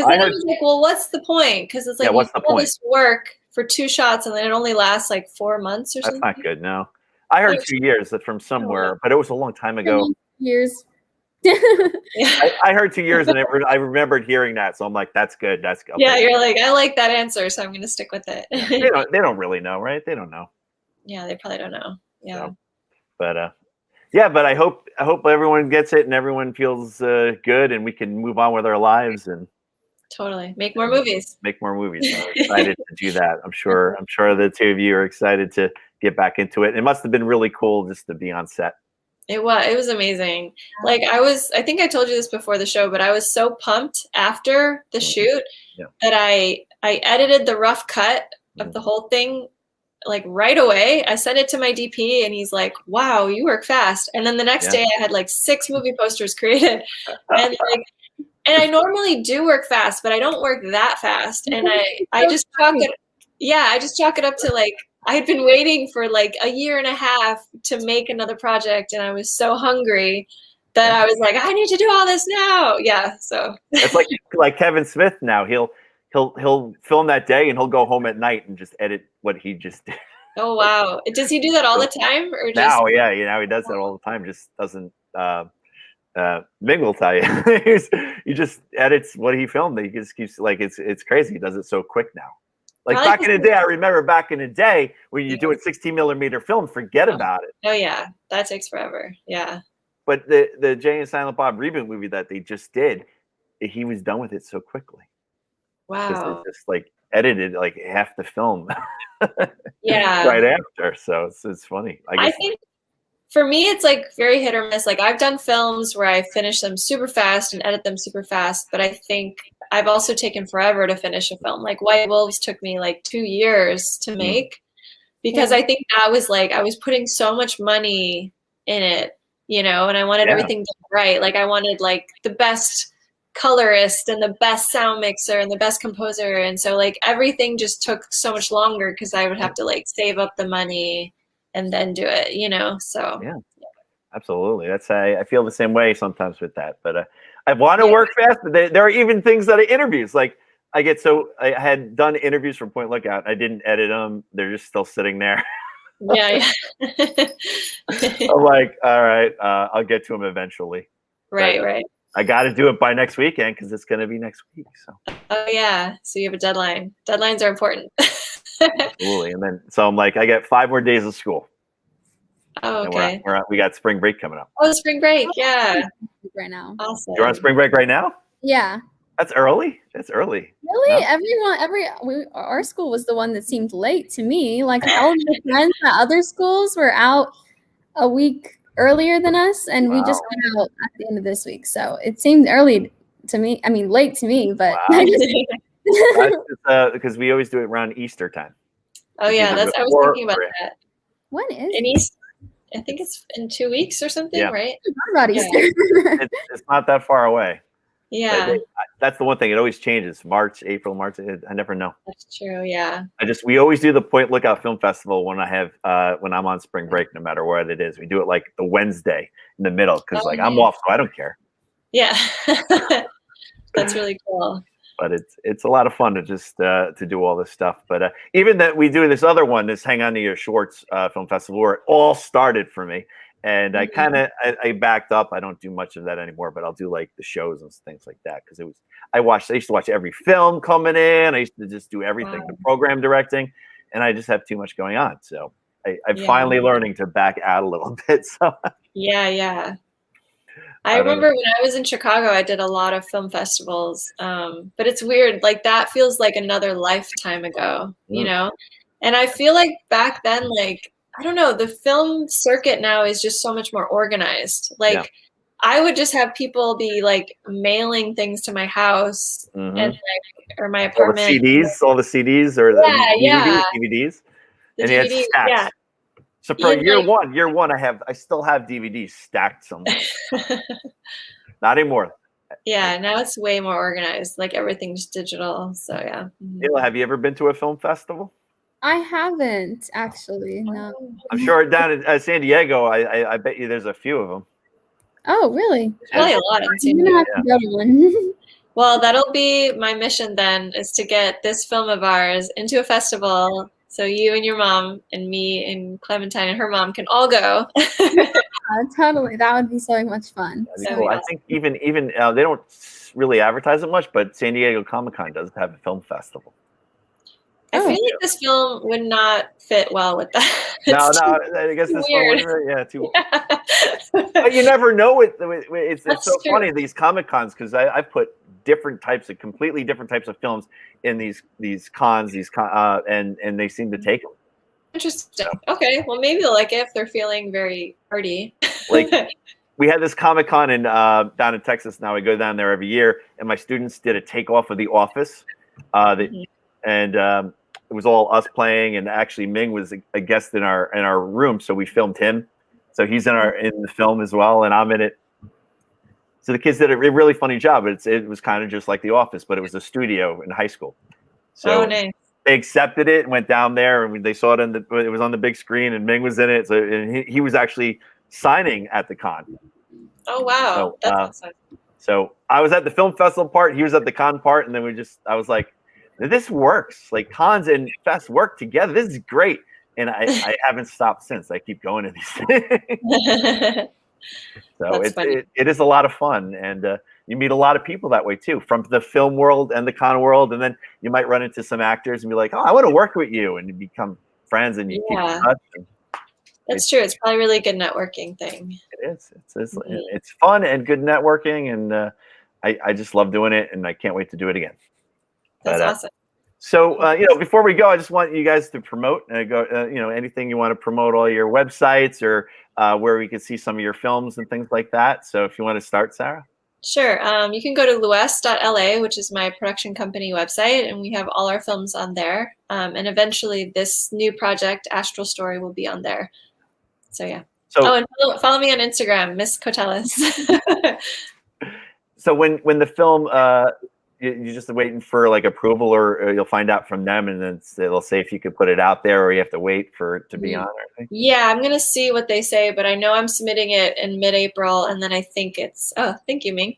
I then I heard- was like, well, what's the point? Because it's like Yeah, what's you the do all point? this work for 2 shots and then it only lasts like 4 months or that's something. not good. No, I heard Oh. 2 years from somewhere, but it was a long time ago. Years. Yeah. I heard 2 years, and I remembered hearing that, so I'm like, that's good. That's good. Yeah, you're like, I like that answer, so I'm gonna stick with it. They don't really know, right? They don't know. Yeah, they probably don't know. Yeah. So, but yeah, but I hope everyone gets it and everyone feels good, and we can move on with our lives and Totally. Make more movies. make more movies. I'm excited to do that. I'm sure the 2 of you are excited to get back into it. It must have been really cool just to be on set. It was amazing. Like I think I told you this before the show, but I was so pumped after the shoot that I edited the rough cut of the whole thing like right away. I sent it to my DP and he's like, wow, you work fast. And then the next day I had like 6 movie posters created. And I normally do work fast, but I don't work that fast. And I just chalk it up to like I had been waiting for like a year and a half to make another project, and I was so hungry that I was like, I need to do all this now. Yeah, so it's like Kevin Smith now. He'll film that day and he'll go home at night and just edit what he just did. Oh wow, does he do that all the time or just Now? Yeah, he does that all the time. Just doesn't. Mig will tell you. He just edits what he filmed. He just keeps like it's crazy. He does it so quick now. Like Probably back in the day, I remember back in the day when you're doing 16mm film, forget about it. Oh yeah, that takes forever. Yeah. But the Jay and Silent Bob reboot movie that they just did, he was done with it so quickly. Wow. They just like edited like half the film. Yeah. Right after, so it's funny. I think for me, it's like very hit or miss. Like I've done films where I finish them super fast and edit them super fast, but I think I've also taken forever to finish a film. Like White Wolves took me like 2 years to make because I think that was like, I was putting so much money in it, you know, and I wanted everything done right. Like I wanted like the best colorist and the best sound mixer and the best composer. And so like everything just took so much longer because I would have to like save up the money and then do it, you know? So yeah, absolutely. I feel the same way sometimes with that, but I want to work fast. But there are even things that are interviews. Like I had done interviews for Point Lookout. I didn't edit them. They're just still sitting there. Yeah. I'm like, all right, I'll get to them eventually. Right. I got to do it by next weekend because it's going to be next week. So. Oh yeah. So you have a deadline. Deadlines are important. Absolutely. And then, so I'm like, I got 5 more days of school. Oh, okay. We got spring break coming up. Oh, spring break. Yeah. Right now. Awesome. You're on spring break right now? Yeah. That's early. That's early. Really? No? Our school was the one that seemed late to me. Like all of the friends at other schools were out a week earlier than us, and we just got out at the end of this week. So it seemed early to me. I mean, late to me, but because we always do it around Easter time. Oh yeah, I was thinking about that. When is in Easter? I think it's in 2 weeks or something, right? About Easter. It's not that far away. Yeah. That's the one thing. It always changes. March, April, March. I never know. That's true. Yeah. We always do the Point Lookout Film Festival when I'm on spring break, no matter what it is. We do it like the Wednesday in the middle because I'm off, so I don't care. Yeah. That's really cool. But it's a lot of fun to just to do all this stuff. But even that we do this other one, this Hang On to Your Shorts Film Festival, where it all started for me. And I kind of I backed up. I don't do much of that anymore, but I'll do like the shows and things like that because I used to watch every film coming in. I used to just do everything, the program directing, and I just have too much going on. So I'm finally learning to back out a little bit. So yeah. I remember when I was in Chicago, I did a lot of film festivals. But it's weird, like that feels like another lifetime ago, you know? And I feel like back then, like, I don't know, the film circuit now is just so much more organized. Like I would just have people be like mailing things to my house and like, or my apartment. All the CDs or the DVDs. The and DVDs, yeah. So for year one, I still have DVDs stacked somewhere. Not anymore. Yeah, now it's way more organized. Like everything's digital. So yeah. Neela, have you ever been to a film festival? I haven't actually. No. I'm sure down in San Diego, I bet you there's a few of them. Oh, really? Probably a lot. I'm gonna have to go to one. Well, that'll be my mission then, is to get this film of ours into a festival. So you and your mom and me and Clementine and her mom can all go. Totally. That would be so much fun. So cool. I think even they don't really advertise it much, but San Diego Comic-Con does have a film festival. I feel like this film would not fit well with that. No, I guess this weird. One, too. But you never know it's so true. Funny, these Comic-Cons, because I've put completely different types of films in these cons, and they seem to take them. Interesting. Okay, well maybe they'll like it if they're feeling very arty. Like we had this Comic-Con down in Texas. Now I go down there every year, and my students did a takeoff of The Office, and it was all us playing, and actually Ming was a guest in our room, so we filmed him. So he's in the film as well, and I'm in it. So the kids did a really funny job. It was kind of just like The Office, but it was a studio in high school. So nice. They accepted it and went down there, and they saw it it was on the big screen, and Ming was in it. So and he was actually signing at the con. Oh wow, so, that's awesome. So I was at the film festival part, he was at the con part, and then I was like, this works. Like cons and fest work together. This is great. And I haven't stopped since. I keep going to these things. So it is a lot of fun. And you meet a lot of people that way too, from the film world and the con world. And then you might run into some actors and be like, oh, I want to work with you. And you become friends and you keep in touch. That's true. It's probably a really good networking thing. It is. It's fun and good networking. And I just love doing it. And I can't wait to do it again. That's awesome. So, before we go, I just want you guys to promote, anything you want to promote, all your websites or where we can see some of your films and things like that. So if you want to start, Sarah. Sure. You can go to lues.la, which is my production company website, and we have all our films on there. And eventually this new project, Astral Story, will be on there. So yeah. So, and follow me on Instagram, Miss Koteles. so when the film, you're just waiting for like approval, or you'll find out from them, and then they'll say if you could put it out there, or you have to wait for it to be on. Yeah, I'm gonna see what they say, but I know I'm submitting it in mid-April, and then I think it's thank you, Ming.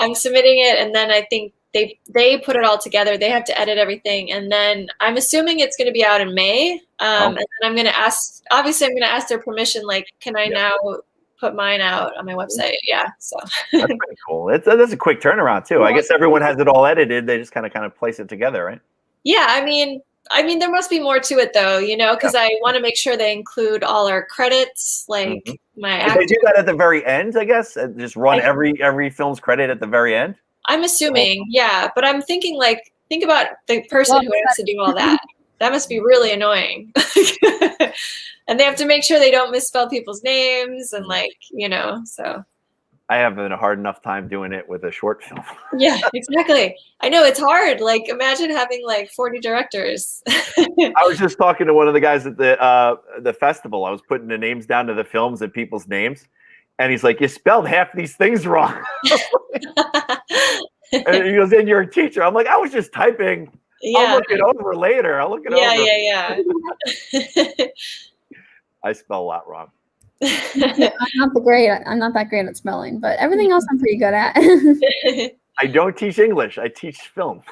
I'm submitting it, and then I think they put it all together. They have to edit everything, and then I'm assuming it's gonna be out in May. And then I'm gonna ask. Obviously, I'm gonna ask their permission. Like, can I now put mine out on my website? Yeah, so that's pretty cool. That's a quick turnaround too. I guess everyone has it all edited. They just kind of place it together, right? Yeah, I mean, there must be more to it though, because I want to make sure they include all our credits, like my actors. They do that at the very end, I guess. Just run every film's credit at the very end. I'm assuming, yeah, but I'm thinking think about the person who has to do all that. That must be really annoying. And they have to make sure they don't misspell people's names and so. I have a hard enough time doing it with a short film. Yeah, exactly. I know it's hard. Like, imagine having 40 directors. I was just talking to one of the guys at the festival. I was putting the names down to the films and people's names, and he's like, "You spelled half these things wrong." And he goes, "And you're a teacher." I'm like, "I was just typing. Yeah. I'll look it over later. I'll look it over." Yeah. I spell a lot wrong. I'm not that great at spelling, but everything else I'm pretty good at. I don't teach English. I teach film.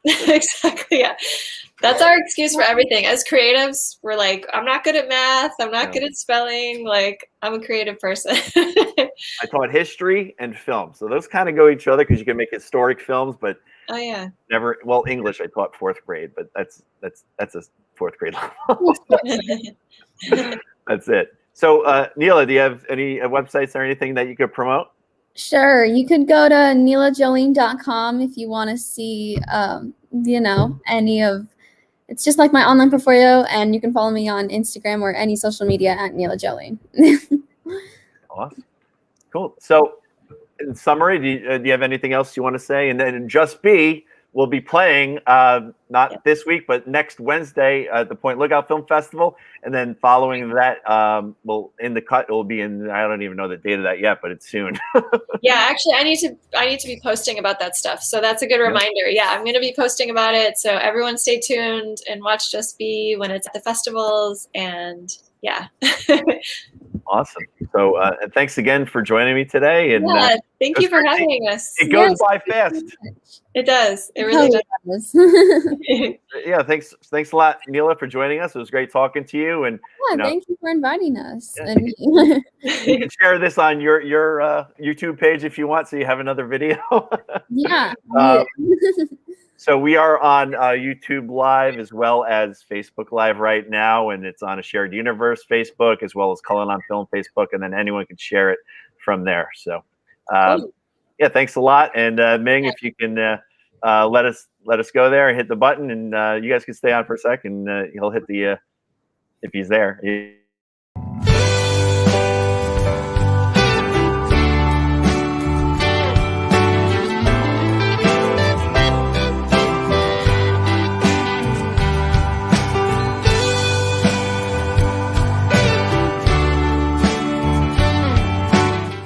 Exactly. Yeah. That's our excuse for everything. As creatives, we're like, I'm not good at math. I'm not good at spelling. Like, I'm a creative person. I taught history and film. So those kind of go each other because you can make historic films, but never. Well, English I taught 4th grade, but that's a 4th grade level. That's it. So, Neela, do you have any websites or anything that you could promote? Sure. You could go to neelajolene.com if you want to see, any of. It's just like my online portfolio, and you can follow me on Instagram or any social media at Neela Jolene. Awesome. Cool. So, in summary, do you have anything else you want to say? And then Just Be will be playing not this week, but next Wednesday at the Point Lookout Film Festival, and then following that, in the cut, it will be in. I don't even know the date of that yet, but it's soon. Yeah, actually, I need to be posting about that stuff. So that's a good reminder. Yeah, I'm going to be posting about it. So everyone, stay tuned and watch Just Be when it's at the festivals. And yeah. Awesome. So thanks again for joining me today. And thank you for having us. It goes by fast. It does. It really does. Yeah. Thanks a lot, Neela, for joining us. It was great talking to you. And thank you for inviting us. Yeah, you can share this on your YouTube page if you want, so you have another video. Yeah. So we are on YouTube Live as well as Facebook Live right now, and it's on a Shared Universe Facebook as well as Cullen on Film Facebook, and then anyone can share it from there. So, yeah, thanks a lot. And Ming, if you can let us go there and hit the button, and you guys can stay on for a second. He'll hit the if he's there.